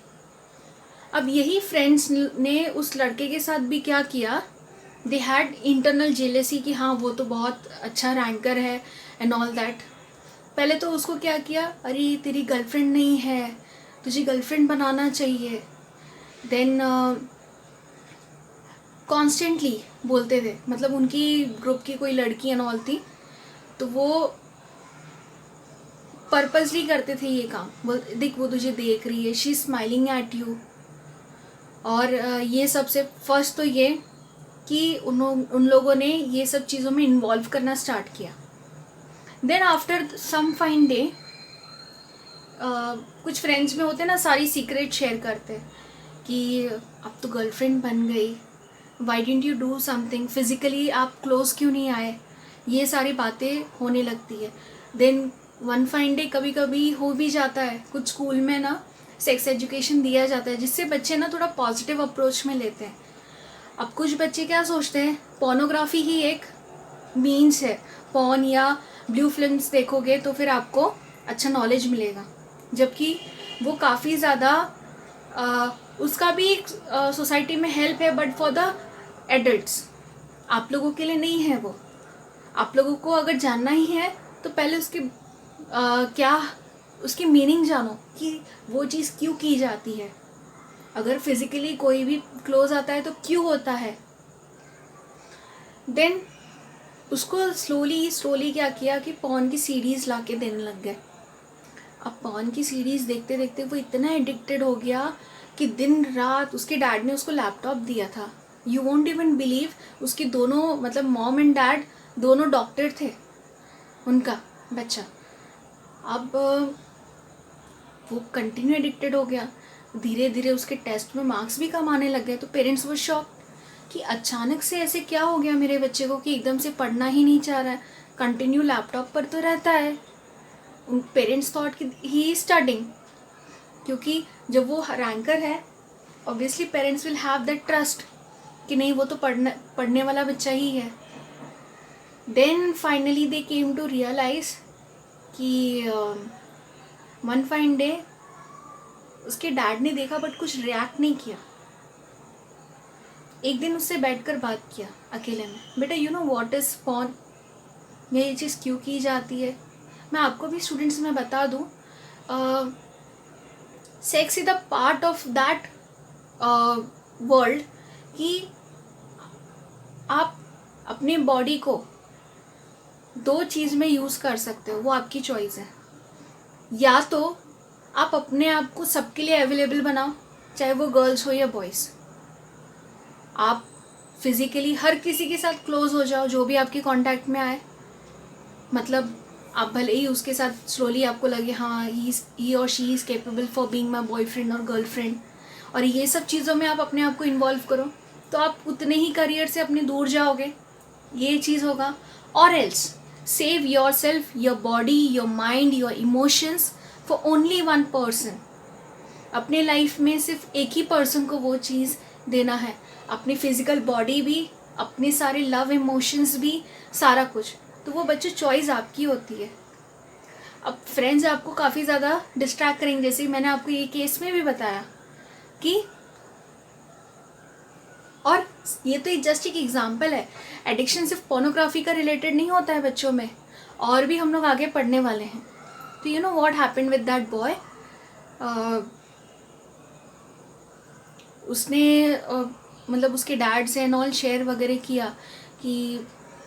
अब यही फ्रेंड्स ने उस लड़के के साथ भी क्या किया, दे हैड इंटरनल जेलेसी कि हाँ वो तो बहुत अच्छा रैंकर है एंड ऑल दैट। पहले तो उसको क्या किया, अरे तेरी गर्लफ्रेंड नहीं है, तुझे गर्लफ्रेंड बनाना चाहिए। देन कॉन्स्टेंटली बोलते थे, मतलब उनकी ग्रुप की कोई लड़की एंड ऑल थी, तो वो पर्पसली करते थे ये काम। बोल देख वो तुझे देख रही है, शी स्माइलिंग एट यू। और ये सबसे फर्स्ट तो ये कि उन लोगों ने ये सब चीज़ों में इन्वॉल्व करना स्टार्ट किया। Then after some fine day, कुछ फ्रेंड्स में होते ना सारी सीक्रेट शेयर करते कि अब तो गर्लफ्रेंड बन गई, Y didn't you do something, physically आप क्लोज क्यों नहीं आए, ये सारी बातें होने लगती है। देन वन फाइन डे कभी कभी हो भी जाता है, कुछ स्कूल में ना सेक्स एजुकेशन दिया जाता है, जिससे बच्चे ना थोड़ा पॉजिटिव अप्रोच में लेते हैं। अब कुछ बच्चे क्या सोचते हैं, पोर्नोग्राफी ही एक मीन्स है, पॉर्न या ब्लू फिल्म्स देखोगे तो फिर आपको अच्छा नॉलेज मिलेगा, जबकि वो काफ़ी ज़्यादा उसका भी एक सोसाइटी में हेल्प है, बट फॉर द एडल्ट्स, आप लोगों के लिए नहीं है वो। आप लोगों को अगर जानना ही है तो पहले उसकी क्या उसकी मीनिंग जानो कि वो चीज़ क्यों की जाती है। अगर फिज़िकली कोई भी क्लोज आता है तो क्यों होता है। देन उसको स्लोली क्या किया कि पॉर्न की सीरीज़ ला के देने लग गए। अब पॉर्न की सीरीज़ देखते देखते वो इतना एडिक्टेड हो गया कि दिन रात, उसके डैड ने उसको लैपटॉप दिया था, यू वोंट इवन बिलीव, उसके दोनों मतलब मॉम एंड डैड दोनों डॉक्टर थे, उनका बच्चा। अब वो कंटिन्यू एडिक्टेड हो गया, धीरे धीरे उसके टेस्ट में मार्क्स भी कम आने लग गए। तो पेरेंट्स वो शॉक कि अचानक से ऐसे क्या हो गया मेरे बच्चे को कि एकदम से पढ़ना ही नहीं चाह रहा है, कंटिन्यू लैपटॉप पर तो रहता है। उन पेरेंट्स थॉट कि ही इज स्टडिंग, क्योंकि जब वो रैंकर है obviously parents will have that trust कि नहीं वो तो पढ़ने वाला बच्चा ही है। Then finally they came to realise कि वन फाइन डे उसके डैड ने देखा बट कुछ रिएक्ट नहीं किया। एक दिन उससे बैठकर बात किया अकेले में, बेटा you know what is porn, ये चीज़ क्यों की जाती है। मैं आपको भी स्टूडेंट्स में बता दूँ, sex is the part of that world कि आप अपने बॉडी को दो चीज़ में यूज़ कर सकते हो, वो आपकी चॉइस है। या तो आप अपने आप को सबके लिए अवेलेबल बनाओ, चाहे वो गर्ल्स हो या बॉयज़, आप फिज़िकली हर किसी के साथ क्लोज हो जाओ जो भी आपके कांटेक्ट में आए। मतलब आप भले ही उसके साथ स्लोली आपको लगे हाँ ही और she is capable for being my boyfriend और गर्लफ्रेंड, और ये सब चीज़ों में आप अपने आप को इन्वॉल्व करो, तो आप उतने ही करियर से अपने दूर जाओगे, ये चीज़ होगा। और else save your self, your body, your mind, your emotions for only one person. अपने लाइफ में सिर्फ एक ही पर्सन को वो चीज़ देना है, अपनी फिजिकल बॉडी भी, अपने सारे लव इमोशंस भी, सारा कुछ। तो वो बच्चे चॉइस आपकी होती है। अब फ्रेंड्स आपको काफ़ी ज़्यादा डिस्ट्रैक्ट करेंगे, जैसे मैंने आपको ये केस में भी बताया कि, और ये तो जस्ट एक एग्जांपल है, एडिक्शन सिर्फ पोर्नोग्राफी का रिलेटेड नहीं होता है बच्चों में, और भी हम लोग आगे पढ़ने वाले हैं। तो you know what happened with that boy, उसने मतलब उसके डैड से एंड ऑल शेयर वगैरह किया कि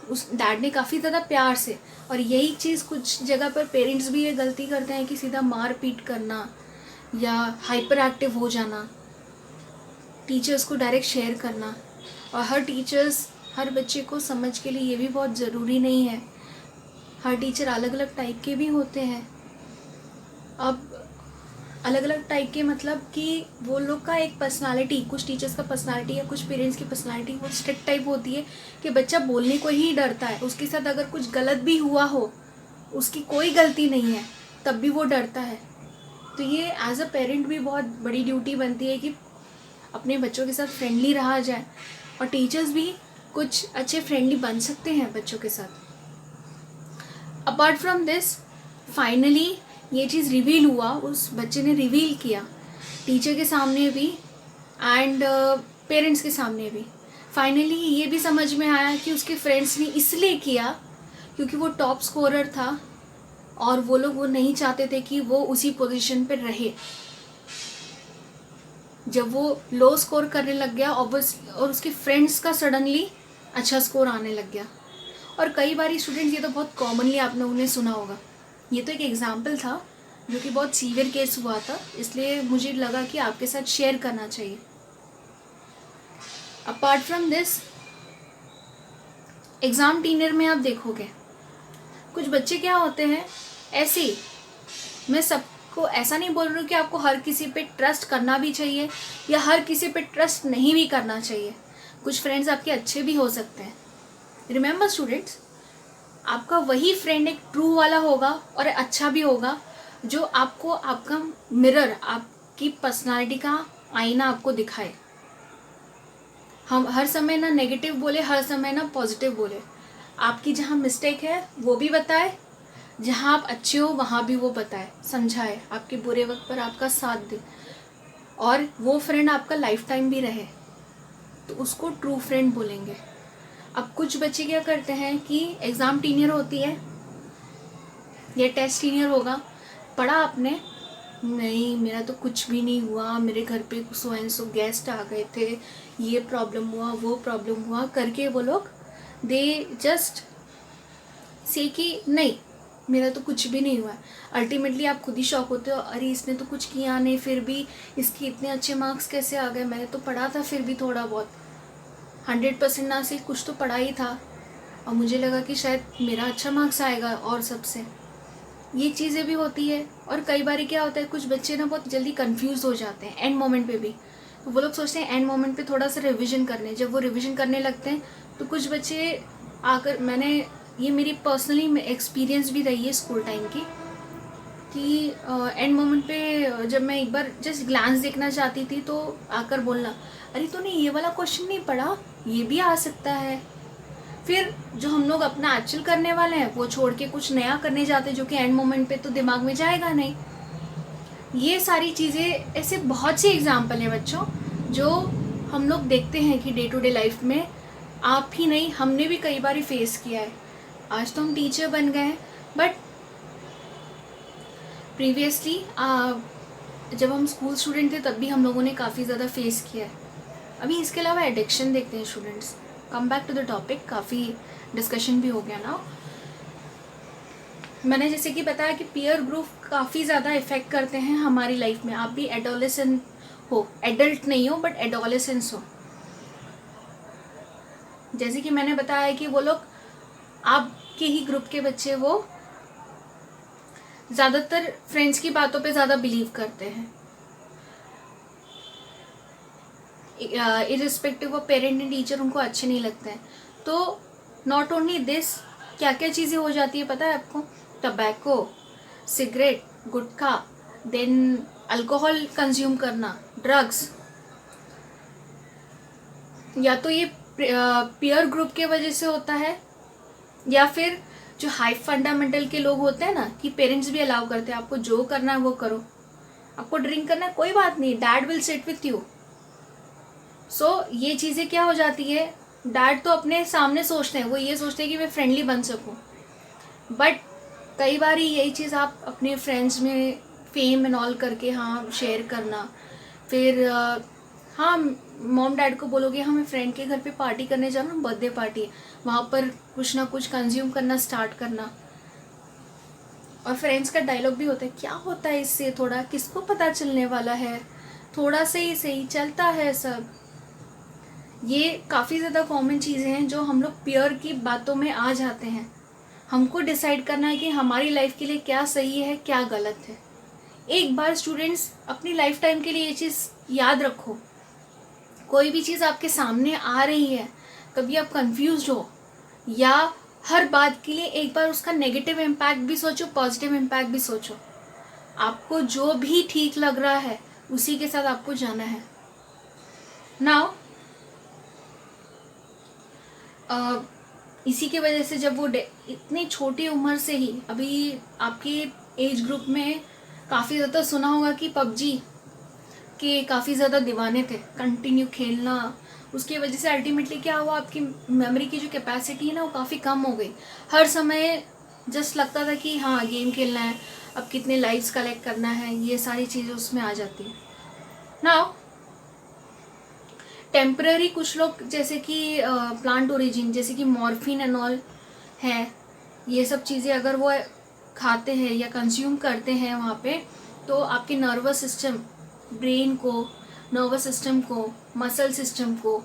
उस डैड ने काफ़ी ज़्यादा प्यार से, और यही चीज़ कुछ जगह पर पेरेंट्स भी ये गलती करते हैं कि सीधा मार पीट करना या हाइपर एक्टिव हो जाना, टीचर्स को डायरेक्ट शेयर करना। और हर बच्चे को समझ के लिए ये भी बहुत ज़रूरी नहीं है, हर टीचर अलग अलग टाइप के भी होते हैं। अब अलग अलग टाइप के, मतलब कि वो लोग का एक पर्सनालिटी, कुछ टीचर्स का पर्सनालिटी या कुछ पेरेंट्स की पर्सनालिटी वो स्ट्रिक्ट टाइप होती है कि बच्चा बोलने को ही डरता है, उसके साथ अगर कुछ गलत भी हुआ हो, उसकी कोई गलती नहीं है, तब भी वो डरता है। तो ये एज अ पेरेंट भी बहुत बड़ी ड्यूटी बनती है कि अपने बच्चों के साथ फ्रेंडली रहा जाए, और टीचर्स भी कुछ अच्छे फ्रेंडली बन सकते हैं बच्चों के साथ। अपार्ट फ्रॉम दिस, फाइनली ये चीज़ रिवील हुआ, उस बच्चे ने रिवील किया टीचर के सामने भी एंड पेरेंट्स के सामने भी। फाइनली ये भी समझ में आया कि उसके फ्रेंड्स ने इसलिए किया क्योंकि वो टॉप स्कोरर था और वो लोग वो नहीं चाहते थे कि वो उसी पोजीशन पर रहे। जब वो लो स्कोर करने लग गया और उसके फ्रेंड्स का सडनली अच्छा स्कोर आने लग गया। और कई बार स्टूडेंट्स, ये तो बहुत कॉमनली आप लोगों ने सुना होगा, ये तो एक एग्जाम्पल था जो कि बहुत सीवियर केस हुआ था, इसलिए मुझे लगा कि आपके साथ शेयर करना चाहिए। अपार्ट फ्रॉम दिस, एग्ज़ाम टीनर में आप देखोगे कुछ बच्चे क्या होते हैं ऐसे ही, मैं सबको ऐसा नहीं बोल रही हूँ कि आपको हर किसी पे ट्रस्ट करना भी चाहिए या हर किसी पे ट्रस्ट नहीं भी करना चाहिए। कुछ फ्रेंड्स आपके अच्छे भी हो सकते हैं। रिमेंबर स्टूडेंट्स, आपका वही फ्रेंड एक ट्रू वाला होगा और अच्छा भी होगा जो आपको आपका मिरर, आपकी पर्सनालिटी का आईना आपको दिखाए। हम हर समय ना नेगेटिव बोले, हर समय ना पॉजिटिव बोले। आपकी जहाँ मिस्टेक है वो भी बताए, जहाँ आप अच्छे हो वहाँ भी वो बताए, समझाए, आपके बुरे वक्त पर आपका साथ दे, और वो फ्रेंड आपका लाइफ टाइम भी रहे, तो उसको ट्रू फ्रेंड बोलेंगे। अब कुछ बच्चे क्या करते हैं कि एग्ज़ाम टीनियर होती है या टेस्ट टीनियर होगा, पढ़ा आपने, नहीं मेरा तो कुछ भी नहीं हुआ, मेरे घर पे सो एंड सो गेस्ट आ गए थे, ये प्रॉब्लम हुआ, वो प्रॉब्लम हुआ करके वो लोग दे जस्ट से कि नहीं मेरा तो कुछ भी नहीं हुआ। अल्टीमेटली आप खुद ही शॉक होते हो, अरे इसने तो कुछ किया नहीं फिर भी इसके इतने अच्छे मार्क्स कैसे आ गए, मैंने तो पढ़ा था फिर भी थोड़ा बहुत, 100% ना से कुछ तो पढ़ा ही था और मुझे लगा कि शायद मेरा अच्छा मार्क्स आएगा और सबसे। ये चीज़ें भी होती है। और कई बार क्या होता है, कुछ बच्चे ना बहुत जल्दी कंफ्यूज हो जाते हैं एंड मोमेंट पे भी, तो वो लोग सोचते हैं एंड मोमेंट पे थोड़ा सा रिवीजन करने। जब वो रिवीजन करने लगते हैं तो कुछ बच्चे आकर, मैंने ये मेरी पर्सनली एक्सपीरियंस भी रही है स्कूल टाइम की, कि एंड मोमेंट पे जब मैं एक बार जस्ट ग्लांस देखना चाहती थी तो आकर बोलना, अरे तूने ये वाला क्वेश्चन नहीं पढ़ा, ये भी आ सकता है। फिर जो हम लोग अपना एक्चुअल करने वाले हैं वो छोड़ के कुछ नया करने जाते हैं जो कि एंड मोमेंट पे तो दिमाग में जाएगा नहीं। ये सारी चीज़ें, ऐसे बहुत सी एग्जाम्पल हैं बच्चों जो हम लोग देखते हैं कि डे टू डे लाइफ में आप ही नहीं, हमने भी कई बार फेस किया है। आज तो हम टीचर बन गए हैं, बट प्रीवियसली जब हम स्कूल स्टूडेंट थे तब भी हम लोगों ने काफ़ी ज़्यादा फेस किया है। अभी इसके अलावा एडिक्शन देखते हैं students. Come back to the topic, काफ़ी डिस्कशन भी हो गया ना। मैंने जैसे कि बताया कि पीयर ग्रुप काफ़ी ज़्यादा इफ़ेक्ट करते हैं हमारी लाइफ में। आप भी एडोलेसेंट हो, एडल्ट नहीं हो बट एडोलेसेंस हो। जैसे कि मैंने बताया कि वो लोग आपके ही ग्रुप के बच्चे वो ज़्यादातर फ्रेंड्स की बातों पे ज़्यादा बिलीव करते हैं, irrespective of parent and teacher उनको अच्छे नहीं लगते हैं। तो नॉट ओनली दिस, क्या क्या चीज़ें हो जाती है पता है आपको, टबैको, सिगरेट, गुटखा, देन अल्कोहल कंज्यूम करना, ड्रग्स, या तो ये पीयर ग्रुप के वजह से होता है, या फिर जो हाई फंडामेंटल के लोग होते हैं ना कि पेरेंट्स भी अलाउ करते हैं आपको जो करना है वो करो, आपको ड्रिंक करना है कोई बात नहीं, dad will sit with you. So ये चीज़ें क्या हो जाती है, डैड तो अपने सामने सोचते हैं, वो ये सोचते हैं कि मैं फ्रेंडली बन सकूं, बट कई बार यही चीज़ आप अपने फ्रेंड्स में फेम एंड ऑल करके हाँ शेयर करना, फिर हाँ मॉम डैड को बोलोगे हाँ मैं फ्रेंड के घर पे पार्टी करने जा रहा हूँ, बर्थडे पार्टी, वहाँ पर कुछ ना कुछ कंज्यूम करना स्टार्ट करना। और फ्रेंड्स का डायलॉग भी होता है, क्या होता है इससे, थोड़ा किसको पता चलने वाला है, थोड़ा से ही सही चलता है सब। ये काफ़ी ज़्यादा कॉमन चीज़ें हैं जो हम लोग पीयर की बातों में आ जाते हैं। हमको डिसाइड करना है कि हमारी लाइफ के लिए क्या सही है क्या गलत है। एक बार स्टूडेंट्स अपनी लाइफ टाइम के लिए ये चीज़ याद रखो, कोई भी चीज़ आपके सामने आ रही है, कभी आप कंफ्यूज हो या हर बात के लिए एक बार उसका नेगेटिव इम्पैक्ट भी सोचो, पॉजिटिव इम्पैक्ट भी सोचो। आपको जो भी ठीक लग रहा है उसी के साथ आपको जाना है। नाउ इसी के वजह से जब वो इतनी छोटी उम्र से ही, अभी आपके एज ग्रुप में काफ़ी ज़्यादा सुना होगा कि पबजी के काफ़ी ज़्यादा दीवाने थे, कंटिन्यू खेलना, उसकी वजह से अल्टीमेटली क्या हुआ, आपकी मेमोरी की जो कैपेसिटी है ना वो काफ़ी कम हो गई। हर समय जस्ट लगता था कि हाँ गेम खेलना है, अब कितने लाइव्स कलेक्ट करना है, ये सारी चीज़ें उसमें आ जाती है। नाउ टेम्पररी कुछ लोग जैसे कि प्लांट ओरिजिन, जैसे कि मॉर्फिन एंड ऑल है, ये सब चीज़ें अगर वो खाते हैं या कंज्यूम करते हैं वहाँ पे, तो आपके नर्वस सिस्टम, ब्रेन को, नर्वस सिस्टम को, मसल सिस्टम को,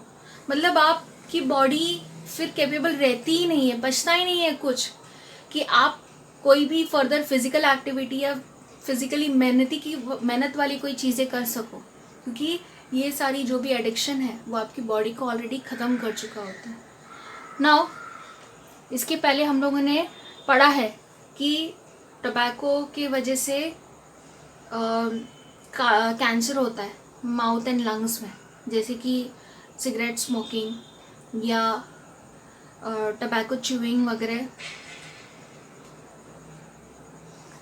मतलब आपकी बॉडी फिर कैपेबल रहती ही नहीं है, बचता ही नहीं है कुछ कि आप कोई भी फर्दर फिजिकल एक्टिविटी या फिजिकली मेहनत वाली कोई चीज़ें कर सको, क्योंकि ये सारी जो भी एडिक्शन है वो आपकी बॉडी को ऑलरेडी ख़त्म कर चुका होता है। नाउ इसके पहले हम लोगों ने पढ़ा है कि टोबैको की वजह से कैंसर होता है माउथ एंड लंग्स में, जैसे कि सिगरेट स्मोकिंग या टोबैको च्यूइंग वगैरह।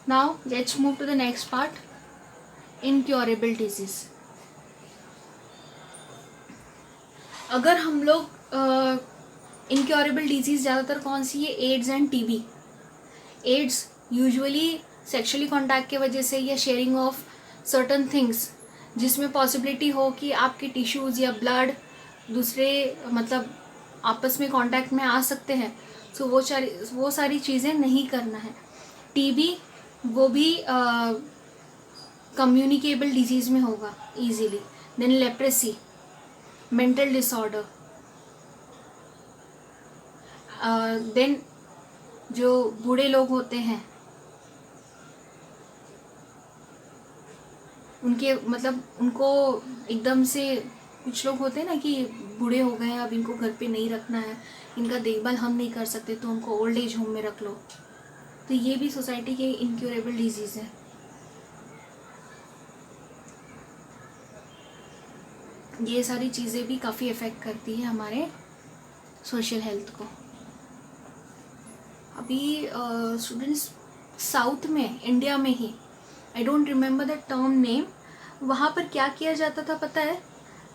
Now let's move to the next part, incurable disease. अगर हम लोग इनक्योरेबल डिजीज़ ज़्यादातर कौन सी है, AIDS and TB. AIDS usually sexually contact के वजह से या शेयरिंग ऑफ सर्टन थिंग्स जिसमें पॉसिबिलिटी हो कि आपके टिश्यूज़ या ब्लड दूसरे मतलब आपस में कांटेक्ट में आ सकते हैं, सो वो सारी चीज़ें नहीं करना है। टीबी वो भी कम्युनिकेबल डिजीज़ में होगा easily. Then leprosy, mental disorder, then जो बूढ़े लोग होते हैं उनके मतलब उनको एकदम से, कुछ लोग होते हैं ना कि बूढ़े हो गए हैं, अब इनको घर पे नहीं रखना है, इनका देखभाल हम नहीं कर सकते, तो उनको ओल्ड एज होम में रख लो, तो ये भी सोसाइटी की इनक्योरेबल डिजीज़ है। ये सारी चीज़ें भी काफ़ी अफेक्ट करती है हमारे सोशल हेल्थ को। अभी स्टूडेंट्स साउथ में, इंडिया में ही, I don't remember the term name, वहाँ पर क्या किया जाता था पता है,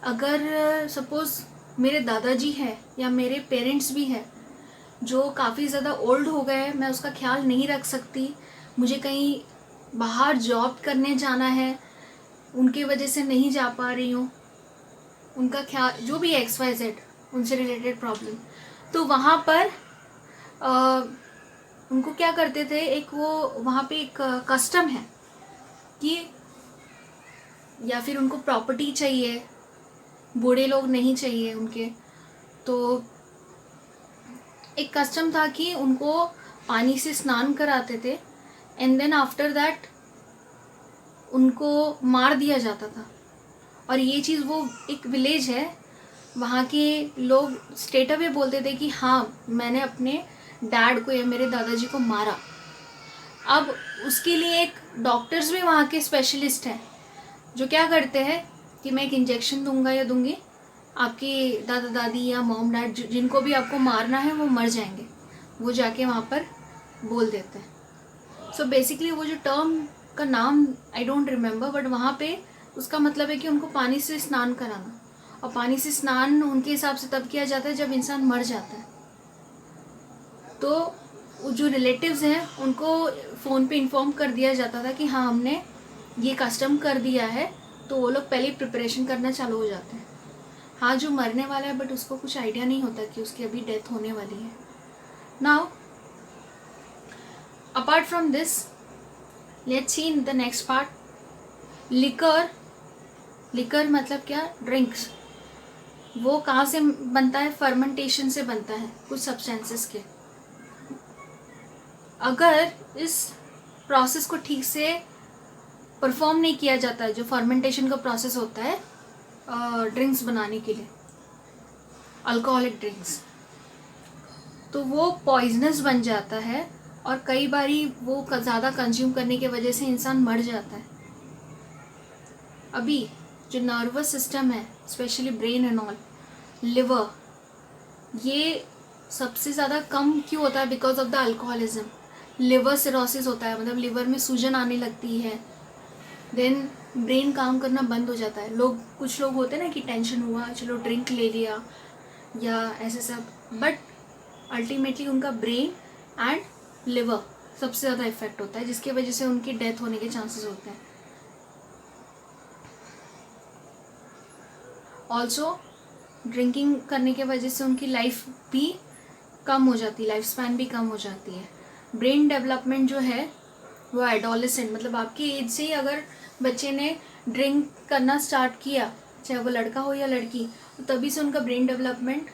अगर सपोज़ मेरे दादाजी हैं या मेरे पेरेंट्स भी हैं जो काफ़ी ज़्यादा ओल्ड हो गए हैं, मैं उसका ख्याल नहीं रख सकती, मुझे कहीं बाहर जॉब करने जाना है, उनके वजह से नहीं जा पा रही हूँ, उनका ख्याल जो भी XYZ उनसे रिलेटेड प्रॉब्लम, तो वहाँ पर उनको क्या करते थे, एक वो वहाँ पे एक कस्टम है कि या फिर उनको प्रॉपर्टी चाहिए, बूढ़े लोग नहीं चाहिए उनके, तो एक कस्टम था कि उनको पानी से स्नान कराते थे एंड देन आफ्टर दैट उनको मार दिया जाता था। और ये चीज़, वो एक विलेज है, वहाँ के लोग स्ट्रेट अवे बोलते थे कि हाँ मैंने अपने डैड को या मेरे दादाजी को मारा। अब उसके लिए एक डॉक्टर्स भी वहाँ के स्पेशलिस्ट हैं जो क्या करते हैं कि मैं एक इंजेक्शन दूंगा या दूंगी, आपके दादा दादी या मॉम डैड जिनको भी आपको मारना है वो मर जाएंगे, वो जाके वहाँ पर बोल देते हैं। सो बेसिकली वो जो टर्म का नाम आई डोंट रिमेम्बर, बट वहाँ पे उसका मतलब है कि उनको पानी से स्नान कराना, और पानी से स्नान उनके हिसाब से तब किया जाता है जब इंसान मर जाता है। तो जो रिलेटिव्स हैं उनको फ़ोन पे इन्फॉर्म कर दिया जाता था कि हाँ हमने ये कस्टम कर दिया है, तो वो लोग पहले प्रिपरेशन करना चालू हो जाते हैं। हाँ जो मरने वाला है बट उसको कुछ आइडिया नहीं होता कि उसकी अभी डेथ होने वाली है। Now apart from this let's see in the next part, liquor. Liquor मतलब क्या, ड्रिंक्स। वो कहाँ से बनता है, फर्मेंटेशन से बनता है कुछ सब्सटेंसेस के। अगर इस प्रोसेस को ठीक से परफॉर्म नहीं किया जाता है, जो फर्मेंटेशन का प्रोसेस होता है ड्रिंक्स बनाने के लिए, अल्कोहलिक ड्रिंक्स, तो वो पॉइजनस बन जाता है और कई बारी वो ज़्यादा कंज्यूम करने की वजह से इंसान मर जाता है। अभी जो नर्वस सिस्टम है, specially brain and all, liver, ये सबसे ज़्यादा कम क्यों होता है? Because of the alcoholism. Liver cirrhosis होता है, मतलब लिवर में सूजन आने लगती है, देन ब्रेन काम करना बंद हो जाता है। कुछ लोग होते हैं ना कि टेंशन हुआ, चलो ड्रिंक ले लिया या ऐसे सब, बट अल्टीमेटली उनका ब्रेन एंड लिवर सबसे ज़्यादा इफेक्ट होता है, जिसकी वजह से उनकी डेथ होने के चांसेस होते हैं। ऑल्सो ड्रिंकिंग करने के वजह से उनकी लाइफ भी कम हो जाती है, लाइफ स्पैन भी कम हो जाती है। ब्रेन डेवलपमेंट जो है वो एडोलेसेंट, मतलब आपकी एज से ही अगर बच्चे ने ड्रिंक करना स्टार्ट किया, चाहे वो लड़का हो या लड़की, तो तभी से उनका ब्रेन डेवलपमेंट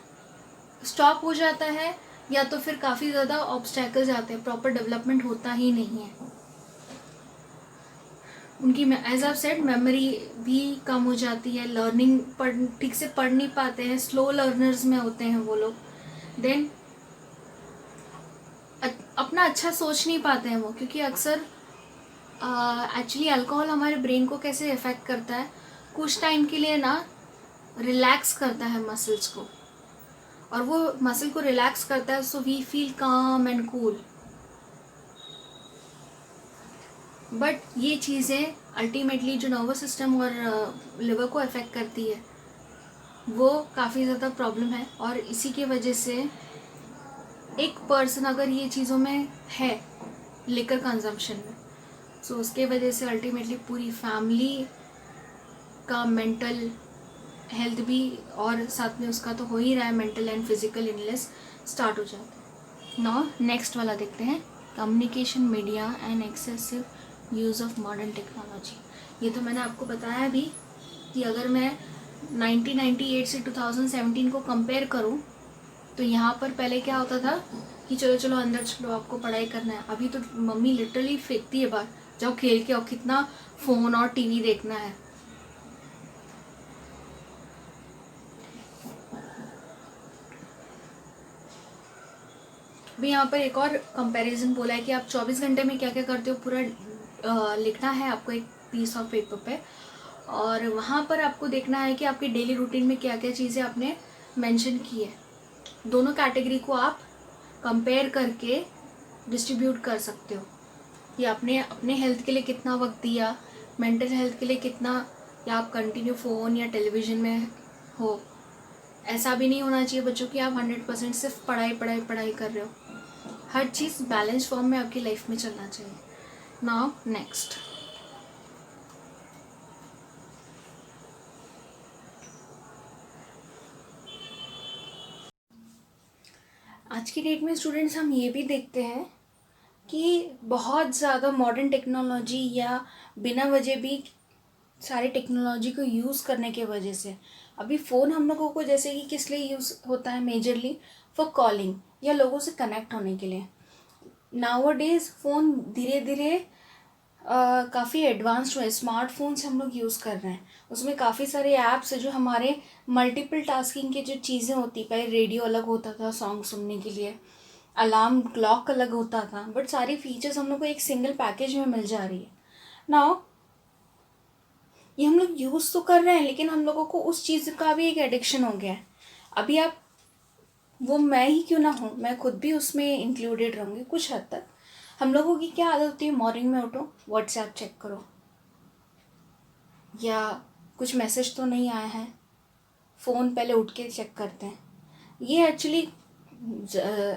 स्टॉप हो जाता है, या तो फिर काफ़ी ज़्यादा ऑब्स्टैकल्स आते हैं, प्रॉपर डेवलपमेंट होता ही नहीं है। उनकी एज आप सेड मेमोरी भी कम हो जाती है, लर्निंग ठीक से पढ़ नहीं पाते हैं, स्लो लर्नर्स में होते हैं वो लोग। देन अपना अच्छा सोच नहीं पाते हैं वो, क्योंकि अक्सर एक्चुअली अल्कोहल हमारे ब्रेन को कैसे इफेक्ट करता है, कुछ टाइम के लिए ना रिलैक्स करता है मसल्स को, और वो मसल को रिलैक्स करता है, so we feel calm and cool. But ये चीज़ें अल्टीमेटली जो नर्वस सिस्टम और लिवर को अफेक्ट करती है, वो काफ़ी ज़्यादा प्रॉब्लम है। और इसी के वजह से एक पर्सन अगर ये चीज़ों में है, लिकर कंजम्पशन में, सो उसके वजह से अल्टीमेटली पूरी फैमिली का मेंटल हेल्थ भी, और साथ में उसका तो हो ही रहा है, mental and physical illness start हो जाता है। नाउ नेक्स्ट वाला देखते हैं, communication media and excessive use of modern technology. ये तो मैंने आपको बताया भी कि अगर मैं 1998 से 2017 को कंपेयर करूं, तो यहाँ पर पहले क्या होता था कि चलो चलो अंदर चलो, आपको पढ़ाई करना है। अभी तो मम्मी लिटरली फेंकती है बाहर, जाओ खेल के आओ, कितना फ़ोन और टीवी देखना है। अभी यहाँ पर एक और कंपैरिजन बोला है कि आप 24 घंटे में क्या क्या करते हो, पूरा लिखना है आपको एक पीस ऑफ पेपर पे, और वहाँ पर आपको देखना है कि आपके डेली रूटीन में क्या क्या चीज़ें आपने मेंशन की है। दोनों कैटेगरी को आप कंपेयर करके डिस्ट्रीब्यूट कर सकते हो कि आपने अपने हेल्थ के लिए कितना वक्त दिया, मेंटल हेल्थ के लिए कितना, या आप कंटिन्यू फ़ोन या टेलीविज़न में हो। ऐसा भी नहीं होना चाहिए बच्चों कि आप 100% सिर्फ पढ़ाई पढ़ाई पढ़ाई कर रहे हो। हर चीज़ बैलेंस फॉर्म में आपकी लाइफ में चलना चाहिए। नाउ नेक्स्ट, आज की डेट में स्टूडेंट्स हम ये भी देखते हैं कि बहुत ज़्यादा मॉडर्न टेक्नोलॉजी या बिना वजह भी सारे टेक्नोलॉजी को यूज़ करने के वजह से, अभी फ़ोन हम लोगों को जैसे कि किस लिए यूज़ होता है, मेजरली फॉर कॉलिंग या लोगों से कनेक्ट होने के लिए। नाउअडेज फ़ोन धीरे धीरे काफ़ी एडवांस्ड हुए, स्मार्टफोन्स हम लोग यूज़ कर रहे हैं, उसमें काफ़ी सारे ऐप्स है जो हमारे मल्टीपल टास्किंग की जो चीज़ें होती, पहले रेडियो अलग होता था सॉन्ग सुनने के लिए, अलार्म क्लॉक अलग होता था, बट सारी फीचर्स हम लोग को एक सिंगल पैकेज में मिल जा रही है। नाउ ये हम लोग यूज़ तो कर रहे हैं, लेकिन हम लोगों को उस चीज़ का भी एक एडिक्शन हो गया है। अभी आप, वो मैं ही क्यों ना हूँ, मैं खुद भी उसमें इंक्लूडेड रहूँगी कुछ हद तक। हम लोगों की क्या आदत होती है, मॉर्निंग में उठो व्हाट्सएप चेक करो, या कुछ मैसेज तो नहीं आया है, फ़ोन पहले उठ के चेक करते हैं। ये एक्चुअली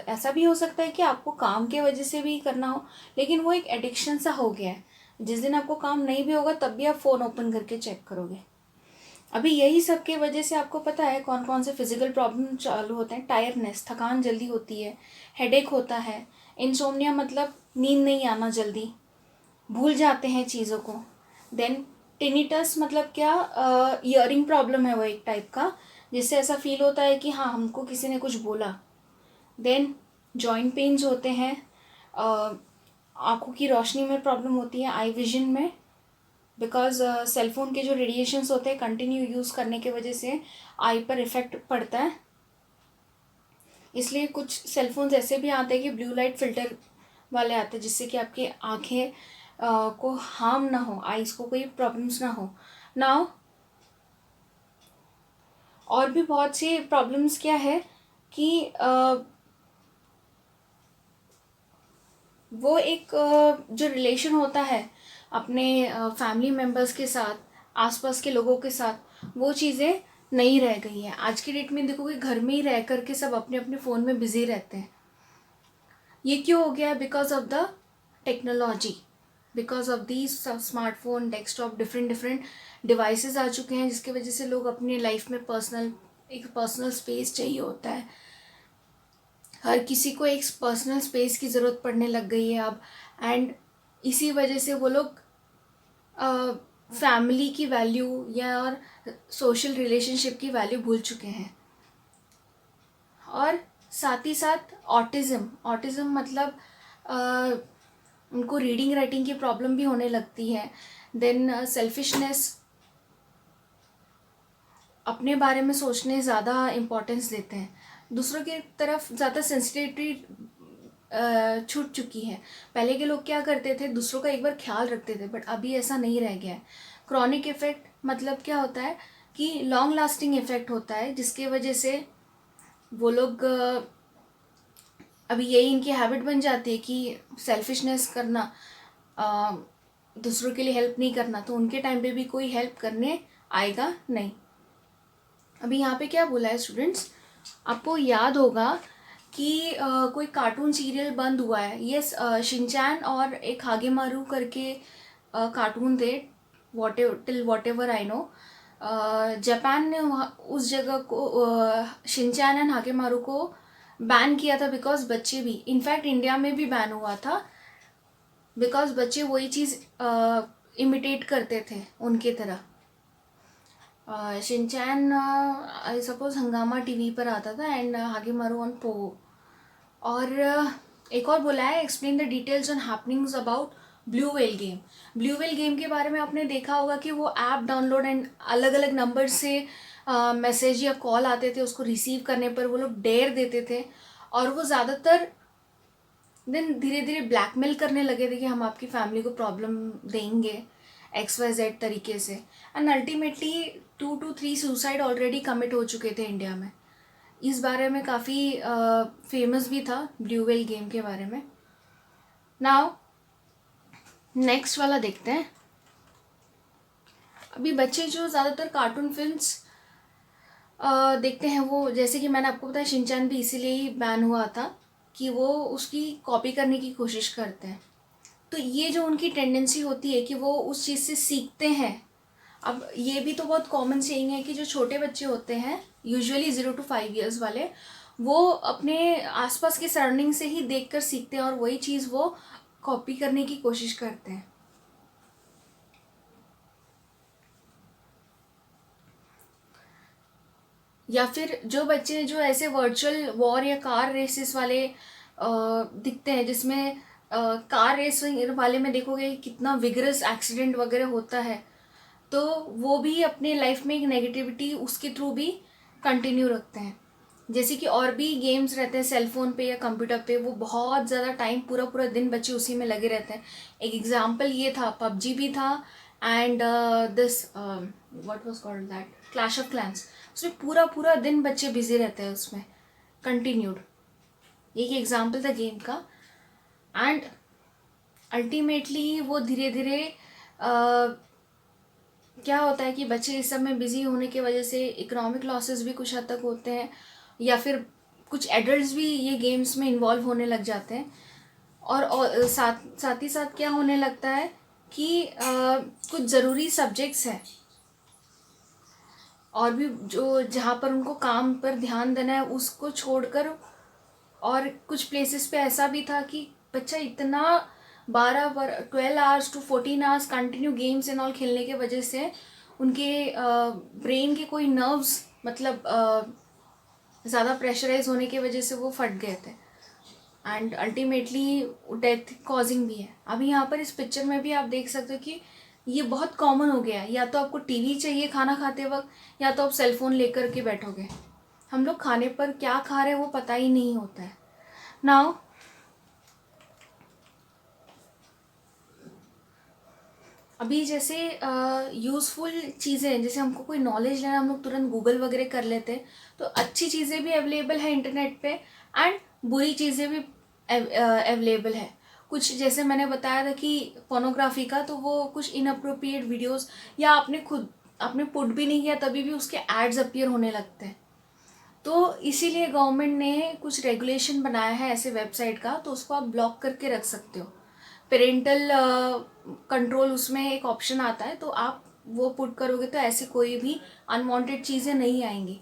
ऐसा भी हो सकता है कि आपको काम के वजह से भी करना हो, लेकिन वो एक एडिक्शन सा हो गया है। जिस दिन आपको काम नहीं भी होगा तब भी आप फ़ोन ओपन करके चेक करोगे। अभी यही सब के वजह से आपको पता है कौन कौन से फिजिकल प्रॉब्लम चालू होते हैं। टायर्डनेस, थकान जल्दी होती है, हेडेक होता है, इंसोम्निया मतलब नींद नहीं आना जल्दी, भूल जाते हैं चीज़ों को। देन टिनिटस मतलब क्या, ईयरिंग प्रॉब्लम है वो एक टाइप का, जिससे ऐसा फील होता है कि हाँ हमको किसी ने कुछ बोला। देन जॉइंट पेन्स होते हैं, आँखों की रोशनी में प्रॉब्लम होती है, आई विजन में, बिकॉज सेलफोन के जो रेडिएशंस होते हैं कंटिन्यू यूज़ करने की वजह से आई पर इफ़ेक्ट पड़ता है। इसलिए कुछ सेलफोन्स ऐसे भी आते हैं कि ब्लू लाइट फिल्टर वाले आते हैं, जिससे कि आपकी आँखें को हार्म ना हो, आइज़ को कोई प्रॉब्लम्स ना हो। नाउ और भी बहुत सी प्रॉब्लम्स क्या है कि वो एक जो रिलेशन होता है अपने फैमिली मेम्बर्स के साथ, आसपास के लोगों के साथ, वो चीज़ें नहीं रह गई हैं। आज की डेट में देखोगे घर में ही रह कर के सब अपने अपने फ़ोन में बिज़ी रहते हैं। ये क्यों हो गया? Because of the technology, because of the smartphone, desktop, different different devices आ चुके हैं, जिसकी वजह से लोग अपनी लाइफ में एक पर्सनल स्पेस चाहिए होता है। हर किसी को एक पर्सनल स्पेस की ज़रूरत पड़ने लग गई है अब। एंड इसी वजह से वो लोग फैमिली की वैल्यू या और सोशल रिलेशनशिप की वैल्यू भूल चुके हैं। और साथ ही साथ ऑटिज़म मतलब उनको रीडिंग राइटिंग की प्रॉब्लम भी होने लगती है। देन सेल्फिशनेस, अपने बारे में सोचने ज़्यादा इम्पोर्टेंस देते हैं, दूसरों की तरफ ज़्यादा सेंसिटिविटी छूट चुकी है। पहले के लोग क्या करते थे, दूसरों का एक बार ख्याल रखते थे, बट अभी ऐसा नहीं रह गया है। क्रॉनिक इफ़ेक्ट मतलब क्या होता है कि लॉन्ग लास्टिंग इफ़ेक्ट होता है, जिसके वजह से वो लोग अभी यही इनकी हैबिट बन जाती है कि सेल्फिशनेस करना, दूसरों के लिए हेल्प नहीं करना, तो उनके टाइम पे भी कोई हेल्प करने आएगा नहीं। अभी यहाँ पे क्या बोला है स्टूडेंट्स, आपको याद होगा कि कोई कार्टून सीरियल बंद हुआ है, ये शिनचैन और एक हागेमारू करके कार्टून थे, what ever I know. Japan ने उस जगह को शिनचैन एंड हागेमारू को बैन किया था, बिकॉज बच्चे भी, इनफैक्ट इंडिया में भी बैन हुआ था, बिकॉज बच्चे वही चीज़ इमिटेट करते थे उनके तरह। शिनचैन आई सपोज हंगामा टीवी पर आता था एंड हागेमारू ऑन पोगो। और एक और बोला है, explain the details on happenings about blue whale game. Blue whale game के बारे में आपने देखा होगा कि वो ऐप डाउनलोड एंड अलग अलग नंबर से मैसेज या कॉल आते थे, उसको रिसीव करने पर वो लोग डेयर देते थे, और वो ज़्यादातर देन धीरे धीरे ब्लैकमेल करने लगे थे कि हम आपकी फैमिली को प्रॉब्लम देंगे XYZ तरीके से। And ultimately 2 to 3 suicide already commit हो चुके थे इंडिया में। इस बारे में काफ़ी फेमस भी था ब्लू व्हेल गेम के बारे में। नाउ नेक्स्ट वाला देखते हैं। अभी बच्चे जो ज़्यादातर कार्टून फिल्म्स देखते हैं, वो जैसे कि मैंने आपको बताया शिनचैन भी इसीलिए ही बैन हुआ था कि वो उसकी कॉपी करने की कोशिश करते हैं। तो ये जो उनकी टेंडेंसी होती है कि वो उस चीज़ से सीखते हैं। अब ये भी तो बहुत कॉमन सेइंग है कि जो छोटे बच्चे होते हैं, यूजुअली 0 to 5 years वाले, वो अपने आसपास के सराउंडिंग से ही देखकर सीखते हैं और वही चीज़ वो कॉपी करने की कोशिश करते हैं। या फिर जो बच्चे जो ऐसे वर्चुअल वॉर या कार रेसेस वाले दिखते हैं, जिसमें कार रेस वाले में देखोगे कितना विगरस एक्सीडेंट वगैरह होता है, तो वो भी अपने लाइफ में एक नेगेटिविटी उसके थ्रू भी कंटिन्यू रखते हैं। जैसे कि और भी गेम्स रहते हैं सेल फोन पे या कंप्यूटर पे, वो बहुत ज़्यादा टाइम पूरा पूरा दिन बच्चे उसी में लगे रहते हैं। एक एग्जांपल ये था, पबजी भी था and this what was called that, clash of clans. उसमें पूरा पूरा दिन बच्चे बिजी रहते हैं उसमें कंटिन्यूड। एक एग्जांपल था गेम का। एंड अल्टीमेटली वो धीरे धीरे क्या होता है कि बच्चे इस सब में बिजी होने की वजह से इकोनॉमिक लॉसेस भी कुछ हद तक होते हैं, या फिर कुछ एडल्ट्स भी ये गेम्स में इन्वॉल्व होने लग जाते हैं। और साथ ही साथ क्या होने लगता है कि कुछ ज़रूरी सब्जेक्ट्स हैं और भी जो जहाँ पर उनको काम पर ध्यान देना है उसको छोड़कर, और कुछ प्लेसेस पे ऐसा भी था कि बच्चा इतना 12 hours to 14 hours continue games and all खेलने के वजह से उनके ब्रेन के कोई नर्व्स मतलब ज़्यादा प्रेशराइज होने की वजह से वो फट गए थे एंड अल्टीमेटली डेथ कॉजिंग भी है। अभी यहाँ पर इस पिक्चर में भी आप देख सकते हो कि ये बहुत कॉमन हो गया है। या तो आपको टीवी चाहिए खाना खाते वक्त, या तो आप सेल फोन लेकर के बैठोगे। हम लोग खाने पर क्या खा रहे हैं वो पता ही नहीं होता है। नाउ अभी जैसे यूज़फुल चीज़ें, जैसे हमको कोई नॉलेज लेना, हम लोग तुरंत गूगल वगैरह कर लेते हैं, तो अच्छी चीज़ें भी अवेलेबल है इंटरनेट पे एंड बुरी चीज़ें भी अवेलेबल है। कुछ जैसे मैंने बताया था कि पोर्नोग्राफी का, तो वो कुछ इनअप्रोप्रिएट वीडियोस, या आपने पुट भी नहीं किया तभी भी उसके एड्स अपीयर होने लगते हैं। तो इसीलिए गवर्नमेंट ने कुछ रेगुलेशन बनाया है ऐसे वेबसाइट का, तो उसको आप ब्लॉक करके रख सकते हो। पेरेंटल कंट्रोल उसमें एक ऑप्शन आता है, तो आप वो पुट करोगे तो ऐसे कोई भी अनवांटेड चीज़ें नहीं आएंगी।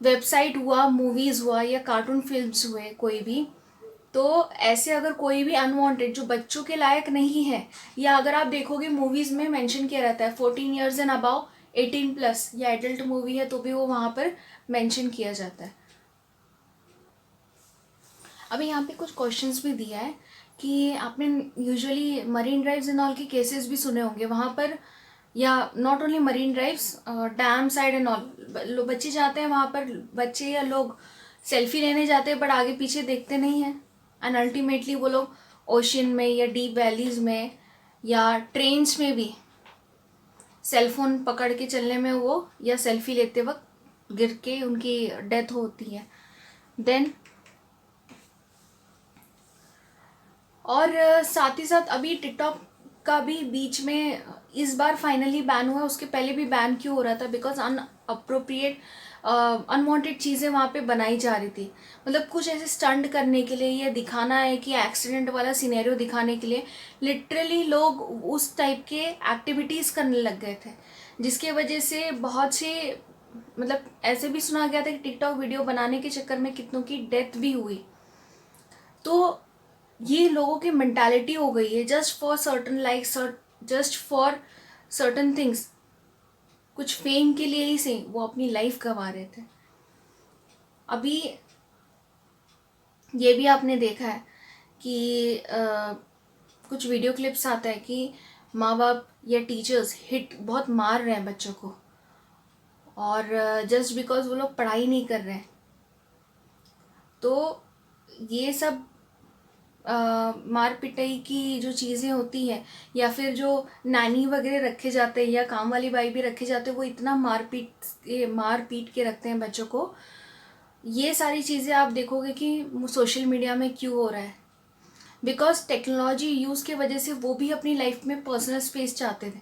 वेबसाइट हुआ, मूवीज़ हुआ, या कार्टून फिल्म्स हुए कोई भी, तो ऐसे अगर कोई भी अनवांटेड जो बच्चों के लायक नहीं है, या अगर आप देखोगे मूवीज़ में मेंशन किया रहता है 14 ईयर्स एंड अबाउ, 18+ या एडल्ट मूवी है तो भी वो वहाँ पर मेंशन किया जाता है। अभी यहाँ पे कुछ क्वेश्चंस भी दिया है कि आपने usually marine drives and all के केसेस भी सुने होंगे वहाँ पर, या not only marine drives, dam side and all, बच्चे जाते हैं वहाँ पर, बच्चे या लोग सेल्फी लेने जाते हैं बट आगे पीछे देखते नहीं हैं, एंड अल्टीमेटली वो लोग ओशन में या डीप वैलीज में या ट्रेन्स में भी सेल फोन पकड़ के चलने में वो, या सेल्फी लेते वक्त गिर के उनकी डेथ होती है। देन और साथ ही साथ अभी टिकटॉक का भी बीच में इस बार फाइनली बैन हुआ, उसके पहले भी बैन क्यों हो रहा था, बिकॉज अनअप्रोप्रिएट अनवांटेड चीज़ें वहाँ पे बनाई जा रही थी। मतलब कुछ ऐसे स्टंट करने के लिए, या दिखाना है कि एक्सीडेंट वाला सिनेरियो दिखाने के लिए लिटरली लोग उस टाइप के एक्टिविटीज़ करने लग गए थे, जिसके वजह से बहुत से, मतलब ऐसे भी सुना गया था कि टिकटॉक वीडियो बनाने के चक्कर में कितनों की डेथ भी हुई। तो ये लोगों की मेंटालिटी हो गई है, just for certain like, just for certain things, कुछ फेम के लिए ही से वो अपनी लाइफ गंवा रहे थे। अभी ये भी आपने देखा है कि कुछ वीडियो क्लिप्स आता है कि माँ बाप या टीचर्स हिट बहुत मार रहे हैं बच्चों को, और जस्ट बिकॉज वो लोग पढ़ाई नहीं कर रहे हैं। तो ये सब मार पिटाई की जो चीज़ें होती हैं, या फिर जो नानी वगैरह रखे जाते हैं या काम वाली बाई भी रखे जाते हैं, वो इतना मार पीट के रखते हैं बच्चों को। ये सारी चीज़ें आप देखोगे कि सोशल मीडिया में क्यों हो रहा है, बिकॉज टेक्नोलॉजी यूज़ की वजह से वो भी अपनी लाइफ में पर्सनल स्पेस चाहते थे,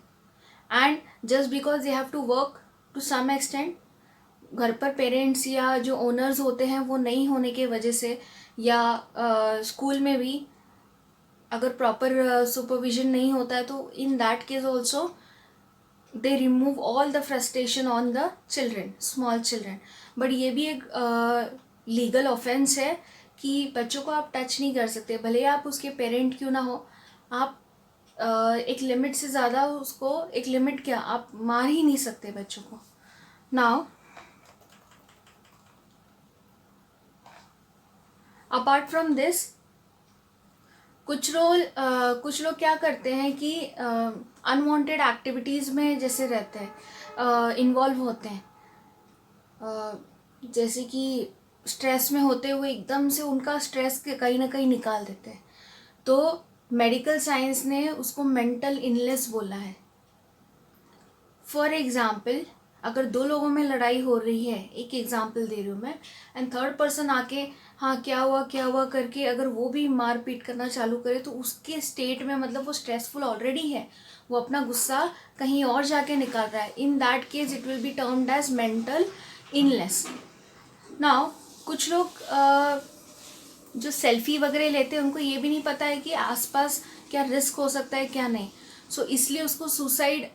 and just because they have to work to some extent, घर पर पेरेंट्स या जो ओनर्स होते हैं वो नहीं होने की वजह से, या स्कूल में भी अगर प्रॉपर सुपरविजन नहीं होता है, तो इन that case also they remove all the frustration on the children, small children. But ये भी एक लीगल ऑफेंस है कि बच्चों को आप टच नहीं कर सकते, भले आप उसके पेरेंट क्यों ना हो। आप एक लिमिट से ज़्यादा उसको, एक लिमिट क्या, आप मार ही नहीं सकते बच्चों को। नाउ अपार्ट फ्रॉम दिस, कुछ लोग क्या करते हैं कि अनवांटेड एक्टिविटीज़ में जैसे रहते हैं, इन्वॉल्व होते हैं, जैसे कि स्ट्रेस में होते हुए एकदम से उनका स्ट्रेस कहीं ना कहीं निकाल देते हैं। तो मेडिकल साइंस ने उसको मेंटल इलनेस बोला है। फॉर एग्जाम्पल, अगर दो लोगों में लड़ाई हो रही है, एक एग्जाम्पल दे रही हूँ मैं, एंड थर्ड पर्सन आके हाँ क्या हुआ करके अगर वो भी मार पीट करना चालू करे, तो उसके स्टेट में, मतलब वो स्ट्रेसफुल ऑलरेडी है, वो अपना गुस्सा कहीं और जाके निकाल रहा है, in that case it will be termed as mental illness. नाउ कुछ लोग जो सेल्फी वगैरह लेते हैं, उनको ये भी नहीं पता है कि आसपास क्या रिस्क हो सकता है क्या नहीं, सो इसलिए उसको सुसाइड,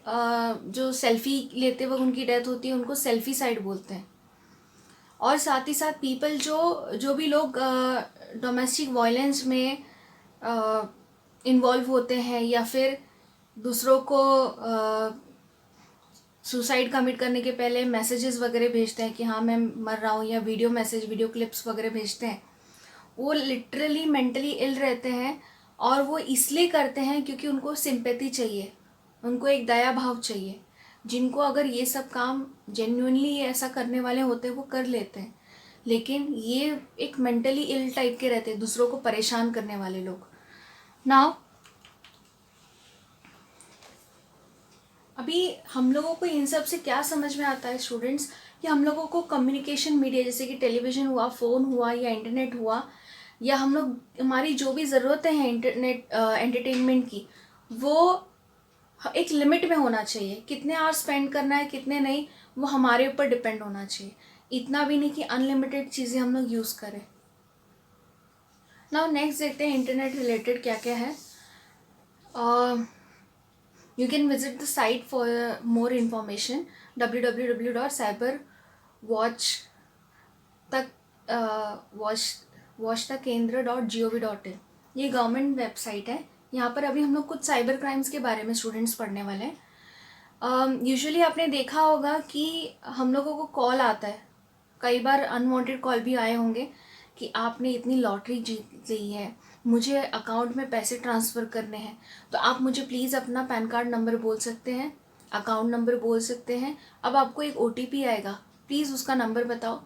जो सेल्फी लेते वक्त उनकी डेथ होती है उनको सेल्फी साइड बोलते हैं। और साथ ही साथ पीपल जो भी लोग डोमेस्टिक वायलेंस में इन्वॉल्व होते हैं, या फिर दूसरों को सुसाइड कमिट करने के पहले मैसेजेस वगैरह भेजते हैं कि हाँ मैं मर रहा हूँ, या वीडियो क्लिप्स वगैरह भेजते हैं, वो लिटरली मेंटली इल रहते हैं, और वो इसलिए करते हैं क्योंकि उनको सिंपैथी चाहिए, उनको एक दया भाव चाहिए, जिनको अगर ये सब काम जेन्युइनली ऐसा करने वाले होते हैं वो कर लेते हैं, लेकिन ये एक मेंटली इल टाइप के रहते हैं, दूसरों को परेशान करने वाले लोग। नाउ अभी हम लोगों को इन सब से क्या समझ में आता है स्टूडेंट्स, कि हम लोगों को कम्युनिकेशन मीडिया जैसे कि टेलीविज़न हुआ, फ़ोन हुआ या इंटरनेट हुआ, या हम लोग हमारी जो भी ज़रूरतें हैं इंटरनेट एंटरटेनमेंट की, वो एक लिमिट में होना चाहिए। कितने आवर स्पेंड करना है कितने नहीं, वो हमारे ऊपर डिपेंड होना चाहिए। इतना भी नहीं कि अनलिमिटेड चीज़ें हम लोग यूज़ करें। नाउ नेक्स्ट देखते हैं इंटरनेट रिलेटेड क्या क्या है। You can visit the site for more information, www.cyberwatchtakendra.gov.in। ये गवर्नमेंट वेबसाइट है। यहाँ पर अभी हम लोग कुछ साइबर क्राइम्स के बारे में स्टूडेंट्स पढ़ने वाले हैं। यूजुअली आपने देखा होगा कि हम लोगों को कॉल आता है, कई बार अनवांटेड कॉल भी आए होंगे कि आपने इतनी लॉटरी जीत ली है, मुझे अकाउंट में पैसे ट्रांसफ़र करने हैं, तो आप मुझे प्लीज़ अपना पैन कार्ड नंबर बोल सकते हैं, अकाउंट नंबर बोल सकते हैं, अब आपको एक OTP आएगा, प्लीज़ उसका नंबर बताओ।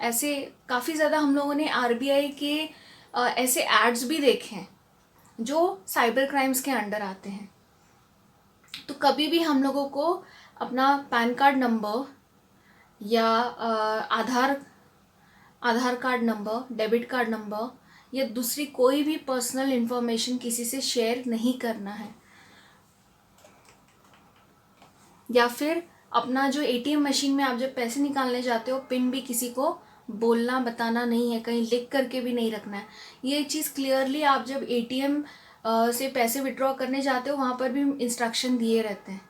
ऐसे काफ़ी ज़्यादा हम लोगों ने RBI के ऐसे एड्स भी देखे हैं जो साइबर क्राइम्स के अंडर आते हैं। तो कभी भी हम लोगों को अपना पैन कार्ड नंबर या Aadhaar card number, debit card number या दूसरी कोई भी पर्सनल इन्फॉर्मेशन किसी से शेयर नहीं करना है। या फिर अपना जो ATM मशीन में आप जब पैसे निकालने जाते हो, पिन भी किसी को बोलना बताना नहीं है, कहीं लिख करके भी नहीं रखना है। ये चीज़ क्लियरली आप जब ATM से पैसे विड्रॉ करने जाते हो वहाँ पर भी इंस्ट्रक्शन दिए रहते हैं।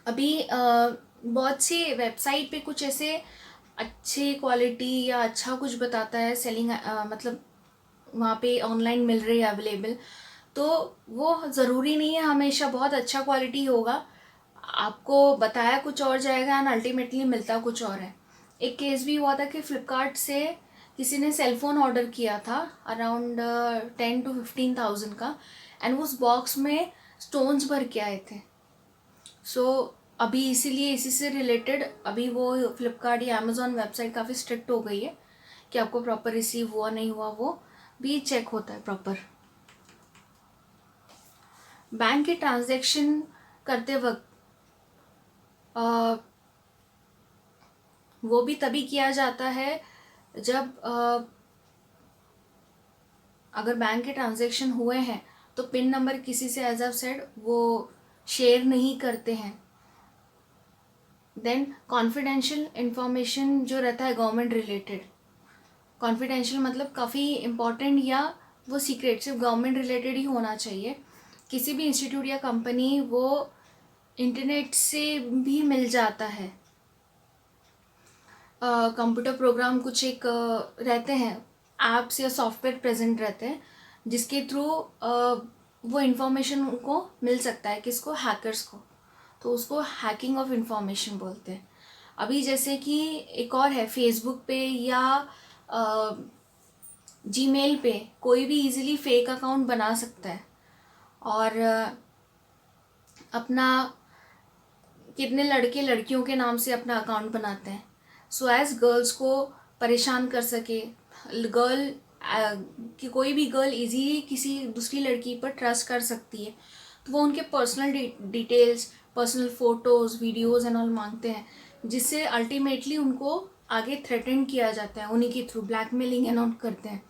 अभी बहुत सी वेबसाइट पे कुछ ऐसे अच्छे क्वालिटी या अच्छा कुछ बताता है, सेलिंग मतलब वहाँ पे ऑनलाइन मिल रही है अवेलेबल, तो वो ज़रूरी नहीं है हमेशा बहुत अच्छा क्वालिटी होगा। आपको बताया कुछ और जाएगा एंड अल्टीमेटली मिलता कुछ और है। एक केस भी हुआ था कि फ्लिपकार्ट से किसी ने सेलफ़ोन ऑर्डर किया था अराउंड 10 to 15,000 का, एंड उस बॉक्स में स्टोन्स भर के आए थे। अभी इसीलिए इसी से रिलेटेड अभी वो फ्लिपकार्ट या अमेज़ॉन वेबसाइट काफ़ी स्ट्रिक्ट हो गई है कि आपको प्रॉपर रिसीव हुआ नहीं हुआ वो भी चेक होता है प्रॉपर। बैंक के ट्रांजैक्शन करते वक्त वो भी तभी किया जाता है जब अगर बैंक के ट्रांजैक्शन हुए हैं तो पिन नंबर किसी से एज ऑफ सेड वो शेयर नहीं करते हैं। देन कॉन्फिडेंशियल इंफॉर्मेशन जो रहता है गवर्नमेंट रिलेटेड, कॉन्फिडेंशियल मतलब काफ़ी इम्पॉर्टेंट या वो सीक्रेट सिर्फ गवर्नमेंट रिलेटेड ही होना चाहिए। किसी भी इंस्टीट्यूट या कंपनी वो इंटरनेट से भी मिल जाता है। कंप्यूटर प्रोग्राम कुछ एक रहते हैं, ऐप्स या सॉफ्टवेयर प्रेजेंट रहते हैं जिसके थ्रू वो इन्फॉर्मेशन उनको मिल सकता है, किसको, हैकर्स को, तो उसको हैकिंग ऑफ इंफॉर्मेशन बोलते हैं। अभी जैसे कि एक और है फेसबुक पे या जीमेल पे कोई भी इजीली फेक अकाउंट बना सकता है और अपना कितने लड़के लड़कियों के नाम से अपना अकाउंट बनाते हैं सो एज गर्ल्स को परेशान कर सके। गर्ल कि कोई भी गर्ल इजीली किसी दूसरी लड़की पर ट्रस्ट कर सकती है, तो वो उनके personal details, personal photos, videos and all मांगते हैं, जिससे अल्टीमेटली उनको आगे थ्रेटन किया जाता है, उन्हीं के थ्रू ब्लैकमेलिंग एंड ऑल करते हैं।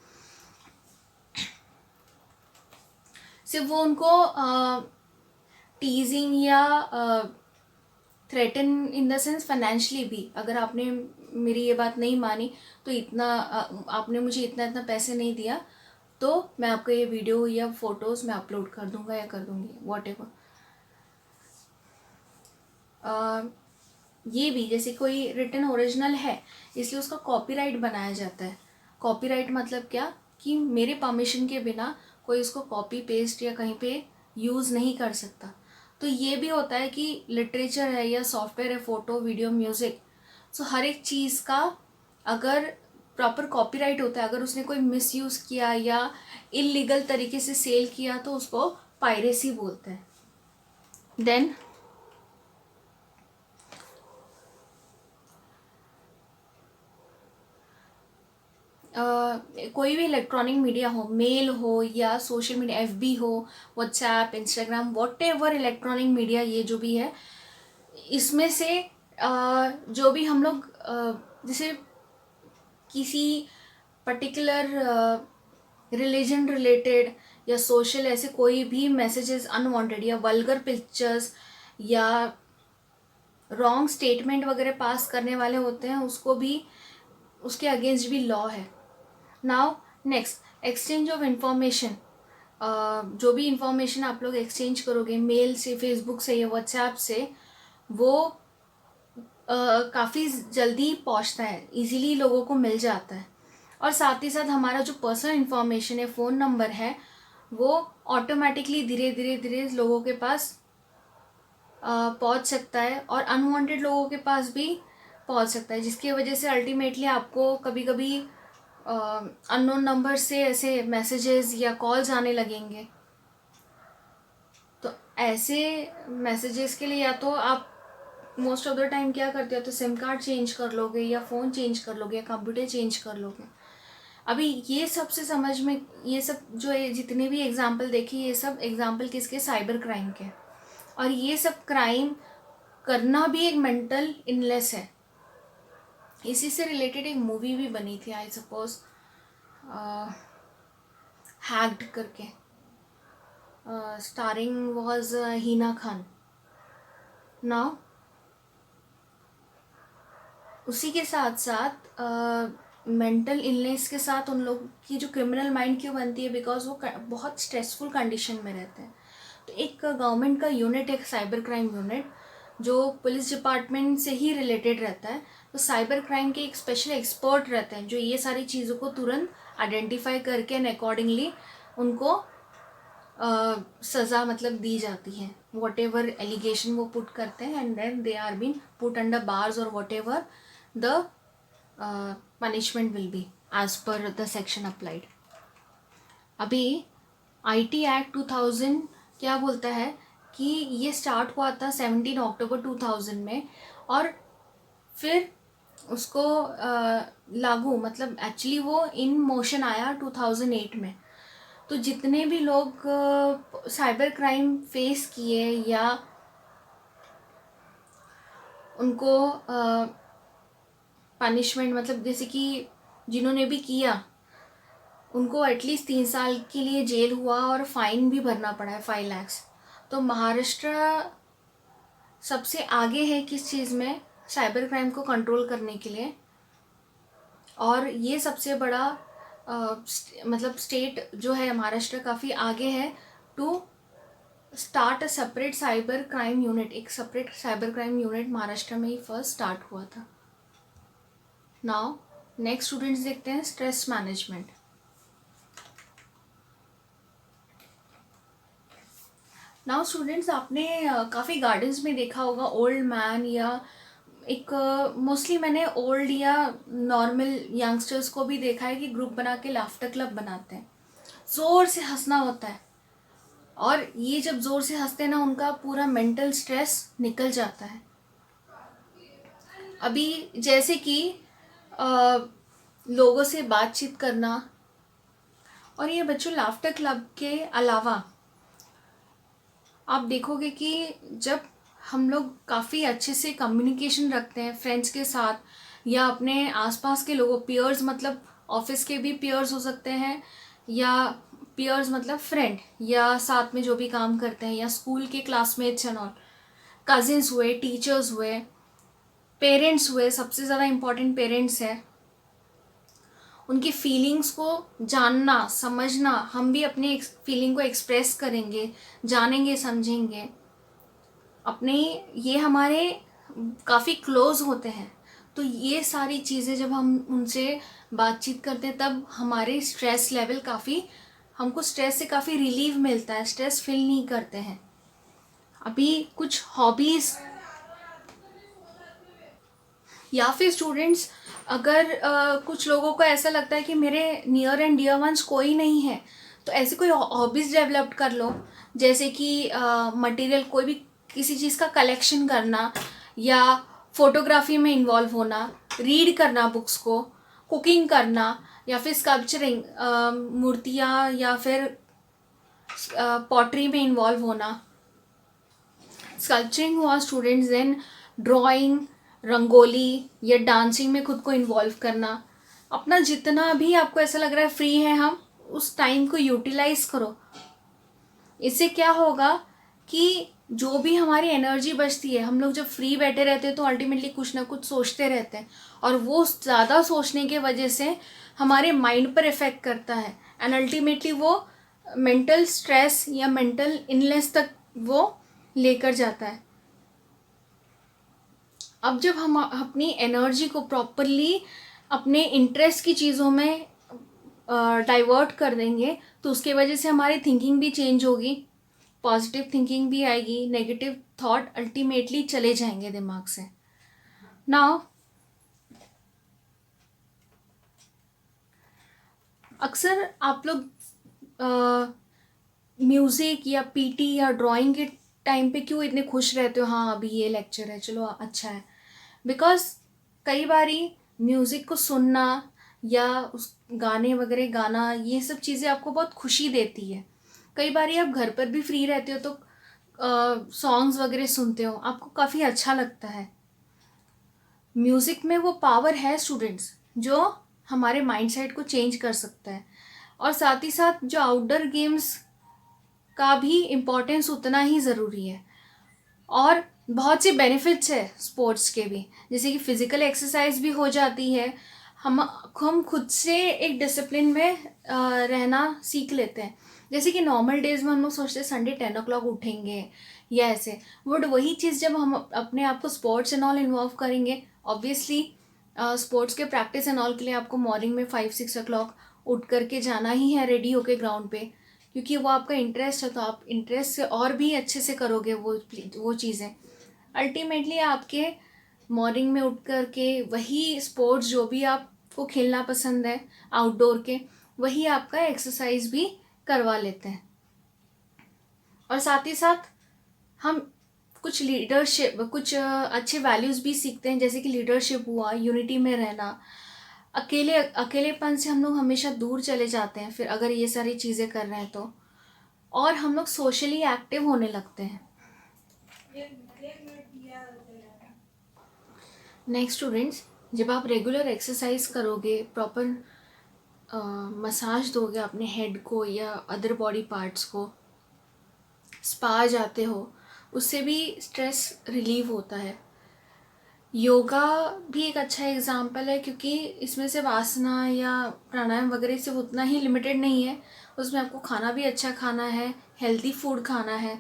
सिर्फ वो उनको टीजिंग या threaten in the sense financially भी, अगर आपने मेरी ये बात नहीं मानी तो इतना आपने मुझे इतना इतना पैसे नहीं दिया तो मैं आपको ये वीडियो या फ़ोटोज़ मैं अपलोड कर दूंगा या कर दूंगी वॉट एवर। ये भी जैसे कोई रिटन ओरिजिनल है इसलिए उसका कॉपीराइट बनाया जाता है। कॉपीराइट मतलब क्या कि मेरे परमिशन के बिना कोई उसको कॉपी पेस्ट या कहीं पे यूज़ नहीं कर सकता। तो ये भी होता है कि लिटरेचर है या सॉफ्टवेयर है, फ़ोटो, वीडियो, म्यूज़िक, सो हर एक चीज़ का अगर प्रॉपर कॉपीराइट होता है। अगर उसने कोई मिसयूज़ किया या इलीगल तरीके से सेल किया तो उसको पायरेसी बोलते हैं। देन कोई भी इलेक्ट्रॉनिक मीडिया हो, मेल हो या सोशल मीडिया, एफबी हो, WhatsApp, Instagram, whatever electronic media ये जो भी है, इसमें से जो भी हम लोग जैसे किसी पर्टिकुलर रिलीजन रिलेटेड या सोशल ऐसे कोई भी मैसेजेस अनवांटेड या वल्गर पिक्चर्स या रॉन्ग स्टेटमेंट वगैरह पास करने वाले होते हैं, उसको भी, उसके अगेंस्ट भी लॉ है। Now next, exchange of information. जो भी इंफॉर्मेशन आप लोग एक्सचेंज करोगे मेल से, फेसबुक से या व्हाट्सएप से, वो काफ़ी जल्दी पहुंचता है, इजीली लोगों को मिल जाता है। और साथ ही साथ हमारा जो पर्सनल इंफॉर्मेशन है, फ़ोन नंबर है, वो ऑटोमेटिकली धीरे धीरे धीरे लोगों के पास पहुंच सकता है और अनवांटेड लोगों के पास भी पहुंच सकता है, जिसकी वजह से अल्टीमेटली आपको कभी कभी अननोन नंबर से ऐसे मैसेजेस या कॉल्स आने लगेंगे। तो ऐसे मैसेजेस के लिए या तो आप मोस्ट ऑफ द टाइम क्या करते हो, तो सिम कार्ड चेंज कर लोगे या फ़ोन चेंज कर लोगे या कंप्यूटर चेंज कर लोगे। अभी ये सबसे समझ में, ये सब जो जितने भी एग्जाम्पल देखे, ये सब एग्जाम्पल किसके, साइबर क्राइम के। और ये सब क्राइम करना भी एक मेंटल इलनेस है। इसी से रिलेटेड एक मूवी भी बनी थी, आई सपोज हैक्ड करके, starring was Hina Khan. Now उसी के साथ साथ मेंटल इलनेस के साथ उन लोग की जो क्रिमिनल माइंड क्यों बनती है, बिकॉज वो बहुत स्ट्रेसफुल कंडीशन में रहते हैं। तो एक गवर्नमेंट का यूनिट, एक साइबर क्राइम यूनिट जो पुलिस डिपार्टमेंट से ही रिलेटेड रहता है, तो साइबर क्राइम के एक स्पेशल एक्सपर्ट रहते हैं जो ये सारी चीज़ों को तुरंत आइडेंटिफाई करके एंड अकॉर्डिंगली उनको सज़ा मतलब दी जाती है, वॉट एवर एलिगेशन वो पुट करते हैं, and then they are been put under bars और whatever the punishment will be as per the section applied। अभी IT Act 2000 क्या बोलता है कि ये स्टार्ट हुआ था 17 अक्टूबर 2000 में, और फिर उसको लागू मतलब एक्चुअली वो इन मोशन आया 2008 में। तो जितने भी लोग साइबर क्राइम फेस किए या उनको पनिशमेंट मतलब जैसे कि जिन्होंने भी किया, उनको एटलीस्ट 3 साल के लिए जेल हुआ और फाइन भी भरना पड़ा है 5 लाख। तो महाराष्ट्र सबसे आगे है किस चीज़ में, साइबर क्राइम को कंट्रोल करने के लिए। और ये सबसे बड़ा मतलब स्टेट जो है महाराष्ट्र काफ़ी आगे है to start a separate cyber crime unit. एक separate cyber crime unit Maharashtra में ही फर्स्ट स्टार्ट हुआ था। नाउ नेक्स्ट स्टूडेंट्स देखते हैं स्ट्रेस मैनेजमेंट। नाउ स्टूडेंट्स, आपने काफ़ी गार्डन्स में देखा होगा ओल्ड मैन या एक मोस्टली मैंने ओल्ड या नॉर्मल यंगस्टर्स को भी देखा है कि ग्रुप बना के लाफ्टर क्लब बनाते हैं, ज़ोर से हंसना होता है। और ये जब ज़ोर से हंसते हैं ना, उनका पूरा मेंटल स्ट्रेस निकल जाता है। अभी जैसे कि लोगों से बातचीत करना, और ये बच्चों लाफ्टर क्लब के अलावा आप देखोगे कि जब हम लोग काफ़ी अच्छे से कम्युनिकेशन रखते हैं फ्रेंड्स के साथ या अपने आसपास के लोगों, पियर्स मतलब ऑफिस के भी पियर्स हो सकते हैं, या पियर्स मतलब फ्रेंड या साथ में जो भी काम करते हैं, या स्कूल के क्लासमेट्स एंड ऑल, कजिन्स हुए, टीचर्स हुए, पेरेंट्स हुए, सबसे ज़्यादा इम्पॉर्टेंट पेरेंट्स हैं। उनकी फीलिंग्स को जानना, समझना, हम भी अपनी फीलिंग को एक्सप्रेस करेंगे, जानेंगे, समझेंगे अपने, ये हमारे काफ़ी क्लोज होते हैं। तो ये सारी चीज़ें जब हम उनसे बातचीत करते हैं तब हमारे स्ट्रेस लेवल काफ़ी, हमको स्ट्रेस से काफ़ी रिलीव मिलता है, स्ट्रेस फील नहीं करते हैं। अभी कुछ हॉबीज़, या फिर स्टूडेंट्स, अगर कुछ लोगों को ऐसा लगता है कि मेरे नियर एंड डियर वंस कोई नहीं है, तो ऐसी कोई हॉबीज़ डेवलप कर लो, जैसे कि मटेरियल कोई भी किसी चीज़ का कलेक्शन करना, या फोटोग्राफी में इन्वॉल्व होना, रीड करना बुक्स को, कुकिंग करना, या फिर स्कल्पचरिंग, मूर्तियाँ या फिर पॉटरी में इन्वॉल्व होना। स्कल्पचरिंग हुआ स्टूडेंट्स, देन ड्राइंग, रंगोली या डांसिंग में खुद को इन्वॉल्व करना। अपना जितना भी आपको ऐसा लग रहा है फ्री है हम, उस टाइम को यूटिलाइज करो। इससे क्या होगा कि जो भी हमारी एनर्जी बचती है, हम लोग जब फ्री बैठे रहते हैं तो अल्टीमेटली कुछ ना कुछ सोचते रहते हैं, और वो ज़्यादा सोचने के वजह से हमारे माइंड पर इफ़ेक्ट करता है, एंड अल्टीमेटली वो मेंटल स्ट्रेस या मेंटल इलनेस तक वो लेकर जाता है। अब जब हम अपनी एनर्जी को प्रॉपरली अपने इंटरेस्ट की चीज़ों में डाइवर्ट कर देंगे, तो उसके वजह से हमारी थिंकिंग भी चेंज होगी, पॉजिटिव थिंकिंग भी आएगी, नेगेटिव थॉट अल्टीमेटली चले जाएंगे दिमाग से। नाउ अक्सर आप लोग म्यूज़िक या पीटी या ड्राइंग के टाइम पे क्यों इतने खुश रहते हो? हाँ, अभी ये लेक्चर है, चलो अच्छा है। बिकॉज कई बारी म्यूज़िक को सुनना या उस गाने वगैरह गाना, ये सब चीज़ें आपको बहुत खुशी देती है। कई बारी आप घर पर भी फ्री रहते हो तो सॉन्ग्स वगैरह सुनते हो, आपको काफ़ी अच्छा लगता है। म्यूज़िक में वो पावर है स्टूडेंट्स, जो हमारे माइंड सेट को चेंज कर सकता है। और साथ ही साथ जो आउटडोर गेम्स का भी इम्पोर्टेंस उतना ही ज़रूरी है। और बहुत से बेनिफिट्स है स्पोर्ट्स के भी, जैसे कि फिज़िकल एक्सरसाइज भी हो जाती है, हम खुद से एक डिसिप्लिन में रहना सीख लेते हैं। जैसे कि नॉर्मल डेज में हम लोग सोचते हैं संडे 10 o'clock उठेंगे या ऐसे, बट वही चीज़ जब हम अपने आप को स्पोर्ट्स एंड ऑल इन्वॉल्व करेंगे, ऑब्वियसली स्पोर्ट्स के प्रैक्टिस एंड ऑल के लिए आपको मॉर्निंग में 5-6 o'clock उठ करके जाना ही है रेडी होके ग्राउंड पे, क्योंकि वो आपका इंटरेस्ट है, तो आप इंटरेस्ट से और भी अच्छे से करोगे वो चीज़ें। अल्टीमेटली आपके मॉर्निंग में उठ कर के वही स्पोर्ट्स जो भी आपको खेलना पसंद है आउटडोर के, वही आपका एक्सरसाइज भी करवा लेते हैं। और साथ ही साथ हम कुछ लीडरशिप, कुछ अच्छे वैल्यूज़ भी सीखते हैं, जैसे कि लीडरशिप हुआ, यूनिटी में रहना, अकेलेपन से हम लोग हमेशा दूर चले जाते हैं फिर अगर ये सारी चीज़ें कर रहे हैं तो, और हम लोग सोशली एक्टिव होने लगते हैं। नेक्स्ट स्टूडेंट्स, जब आप रेगुलर एक्सरसाइज करोगे, प्रॉपर मसाज दोगे अपने हेड को या अदर बॉडी पार्ट्स को, स्पा जाते हो, उससे भी स्ट्रेस रिलीव होता है। योगा भी एक अच्छा एग्जाम्पल है, क्योंकि इसमें सिर्फ आसना या प्राणायाम वगैरह सिर्फ उतना ही लिमिटेड नहीं है, उसमें आपको खाना भी अच्छा खाना है, हेल्दी फूड खाना है।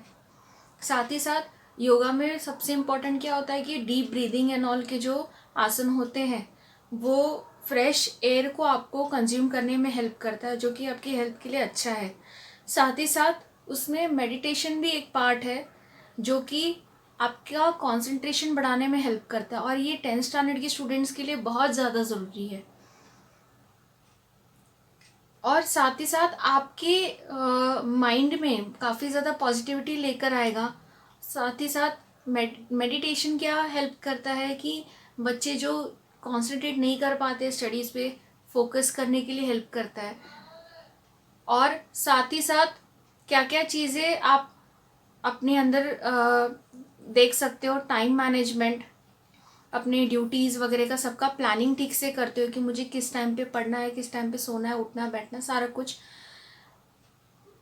साथ ही साथ योगा में सबसे इम्पोर्टेंट क्या होता है कि डीप ब्रीदिंग एंड ऑल के जो आसन होते हैं, वो फ्रेश एयर को आपको कंज्यूम करने में हेल्प करता है, जो कि आपकी हेल्थ के लिए अच्छा है। साथ ही साथ उसमें मेडिटेशन भी एक पार्ट है, जो कि आपका कंसंट्रेशन बढ़ाने में हेल्प करता है, और ये 10th स्टैंडर्ड के स्टूडेंट्स के लिए बहुत ज़्यादा ज़रूरी है। और साथ ही साथ आपके माइंड में काफ़ी ज़्यादा पॉजिटिविटी लेकर आएगा। साथ ही साथ मेडिटेशन क्या हेल्प करता है कि बच्चे जो कंसंट्रेट नहीं कर पाते स्टडीज़ पे, फोकस करने के लिए हेल्प करता है। और साथ ही साथ क्या क्या चीज़ें आप अपने अंदर देख सकते हो, टाइम मैनेजमेंट, अपने ड्यूटीज़ वगैरह का सबका प्लानिंग ठीक से करते हो कि मुझे किस टाइम पे पढ़ना है, किस टाइम पे सोना है, उठना बैठना, सारा कुछ।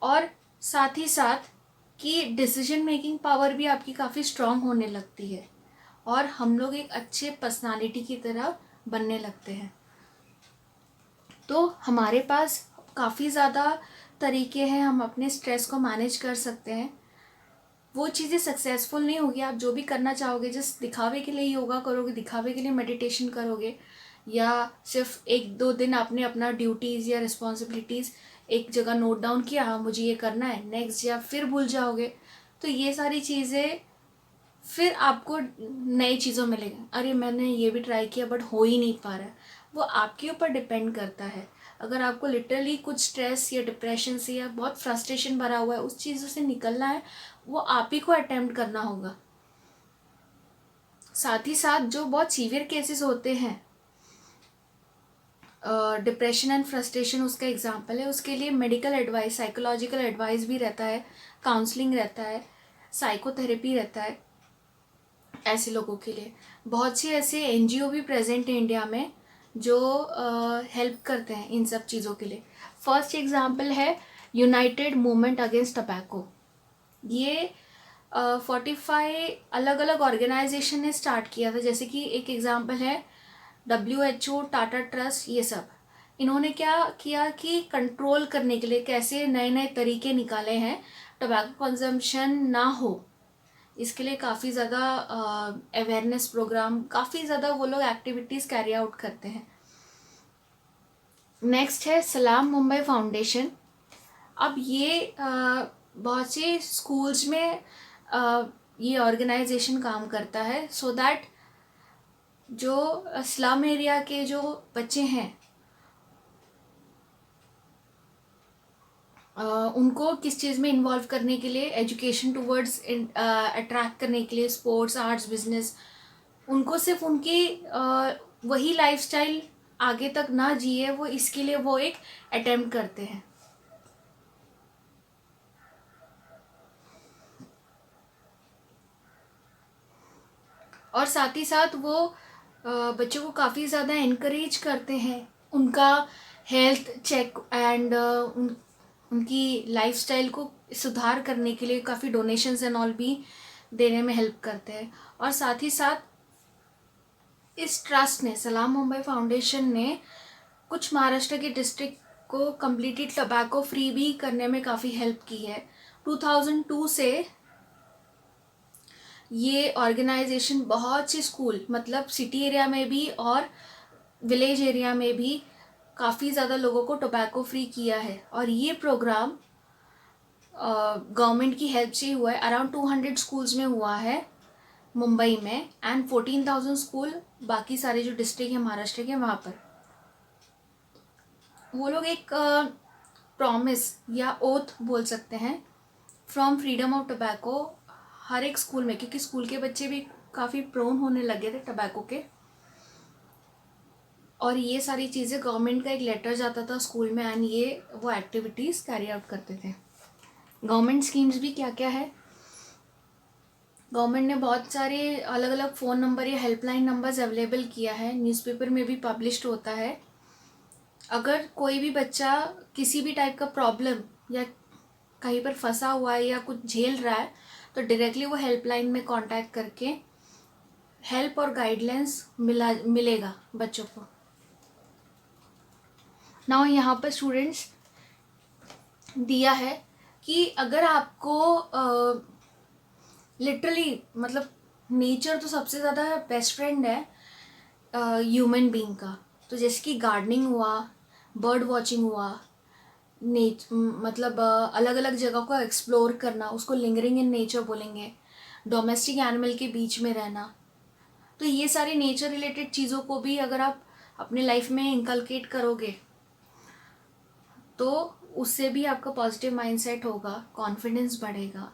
और साथ ही साथ कि डिसीजन मेकिंग पावर भी आपकी काफ़ी स्ट्रांग होने लगती है, और हम लोग एक अच्छे पर्सनालिटी की तरह बनने लगते हैं। तो हमारे पास काफ़ी ज़्यादा तरीके हैं, हम अपने स्ट्रेस को मैनेज कर सकते हैं। वो चीज़ें सक्सेसफुल नहीं होगी, आप जो भी करना चाहोगे जस्ट दिखावे के लिए योगा करोगे, दिखावे के लिए मेडिटेशन करोगे, या सिर्फ 1-2 दिन आपने अपना ड्यूटीज़ या रिस्पॉन्सिबिलिटीज़ एक जगह नोट डाउन किया, हाँ मुझे ये करना है नेक्स्ट, या फिर भूल जाओगे, तो ये सारी चीज़ें फिर आपको नई चीज़ों में लगेगा, अरे मैंने ये भी ट्राई किया बट हो ही नहीं पा रहा है। वो आपके ऊपर डिपेंड करता है। अगर आपको लिटरली कुछ स्ट्रेस या डिप्रेशन से या बहुत फ्रस्ट्रेशन भरा हुआ है, उस चीज़ों से निकलना है, वो आप ही को अटेम्प्ट करना होगा। साथ ही साथ जो बहुत सीवियर केसेस होते हैं, डिप्रेशन एंड फ्रस्ट्रेशन उसका एग्जाम्पल है, उसके लिए मेडिकल एडवाइस, साइकोलॉजिकल एडवाइस भी रहता है, काउंसलिंग रहता है, साइकोथेरेपी रहता है। ऐसे लोगों के लिए बहुत से ऐसे एनजीओ भी प्रेजेंट हैं इंडिया में जो हेल्प करते हैं इन सब चीज़ों के लिए। फर्स्ट एग्जांपल है यूनाइटेड मूवमेंट अगेंस्ट टबैको। ये 45 अलग अलग ऑर्गेनाइजेशन ने स्टार्ट किया था। जैसे कि एक एग्जांपल है WHO, टाटा ट्रस्ट, ये सब। इन्होंने क्या किया कि कंट्रोल करने के लिए कैसे नए नए तरीके निकाले हैं टबैको कंजम्पशन ना हो, इसके लिए काफ़ी ज़्यादा अवेयरनेस प्रोग्राम, काफ़ी ज़्यादा वो लोग एक्टिविटीज़ कैरी आउट करते हैं। नेक्स्ट है सलाम मुंबई फाउंडेशन। अब ये बहुत से स्कूल्स में ये ऑर्गेनाइजेशन काम करता है सो दैट जो स्लम एरिया के जो बच्चे हैं उनको किस चीज़ में इन्वॉल्व करने के लिए, एजुकेशन टूवर्ड्स अट्रैक्ट करने के लिए, स्पोर्ट्स, आर्ट्स, बिजनेस, उनको सिर्फ उनकी वही लाइफस्टाइल आगे तक ना जिए, वो इसके लिए वो एक अटेम्प्ट करते हैं। और साथ ही साथ वो बच्चों को काफ़ी ज़्यादा इनकरेज करते हैं, उनका हेल्थ चेक एंड उनकी लाइफस्टाइल को सुधार करने के लिए काफ़ी डोनेशंस एंड ऑल भी देने में हेल्प करते हैं। और साथ ही साथ इस ट्रस्ट ने, सलाम मुंबई फाउंडेशन ने, कुछ महाराष्ट्र के डिस्ट्रिक्ट को कम्प्लीटली टबैको फ्री भी करने में काफ़ी हेल्प की है। 2002 से ये ऑर्गेनाइजेशन बहुत से स्कूल, मतलब सिटी एरिया में भी और विलेज एरिया में भी काफ़ी ज़्यादा लोगों को टोबैको फ्री किया है। और ये प्रोग्राम गवर्नमेंट की हेल्प से हुआ है। अराउंड 200 स्कूल्स में हुआ है मुंबई में एंड 14,000 स्कूल बाकी सारे जो डिस्ट्रिक्ट हैं महाराष्ट्र के, वहाँ पर वो लोग एक प्रॉमिस या ओथ बोल सकते हैं, फ्रॉम फ्रीडम ऑफ टबैको, हर एक स्कूल में, क्योंकि स्कूल के बच्चे भी काफ़ी प्रोन होने लगे थे टबैको के। और ये सारी चीज़ें, गवर्नमेंट का एक लेटर जाता था स्कूल में एंड ये वो एक्टिविटीज़ कैरी आउट करते थे। गवर्नमेंट स्कीम्स भी क्या क्या है, गवर्नमेंट ने बहुत सारे अलग अलग फ़ोन नंबर या हेल्पलाइन नंबर्स अवेलेबल किया है, न्यूज़पेपर में भी पब्लिश्ड होता है। अगर कोई भी बच्चा किसी भी टाइप का प्रॉब्लम या कहीं पर फंसा हुआ है या कुछ झेल रहा है तो डायरेक्टली वो हेल्पलाइन में कांटेक्ट करके हेल्प और गाइडलाइंस मिलेगा बच्चों को। नाउ यहाँ पर स्टूडेंट्स दिया है कि अगर आपको लिटरली मतलब नेचर तो सबसे ज़्यादा बेस्ट फ्रेंड है ह्यूमन बीइंग का। तो जैसे कि गार्डनिंग हुआ, बर्ड वॉचिंग हुआ, मतलब अलग अलग जगह को एक्सप्लोर करना, उसको लिंगरिंग इन नेचर बोलेंगे, डोमेस्टिक एनिमल के बीच में रहना। तो ये सारी नेचर रिलेटेड चीज़ों को भी अगर आप अपने लाइफ में इंकलकेट करोगे तो उससे भी आपका पॉजिटिव माइंडसेट होगा, कॉन्फिडेंस बढ़ेगा,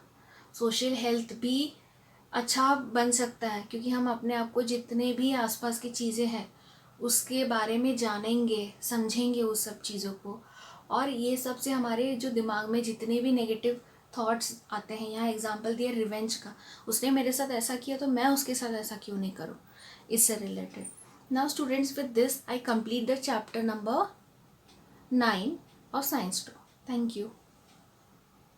सोशल हेल्थ भी अच्छा बन सकता है, क्योंकि हम अपने आप को जितने भी आसपास की चीज़ें हैं उसके बारे में जानेंगे, समझेंगे उस सब चीज़ों को। और ये सब से हमारे जो दिमाग में जितने भी नेगेटिव थॉट्स आते हैं, यहाँ एग्जांपल दिया रिवेंज का, उसने मेरे साथ ऐसा किया तो मैं उसके साथ ऐसा क्यों नहीं करूँ, इससे related. Now students, with this I complete the chapter number 9 of Science 2. Thank you.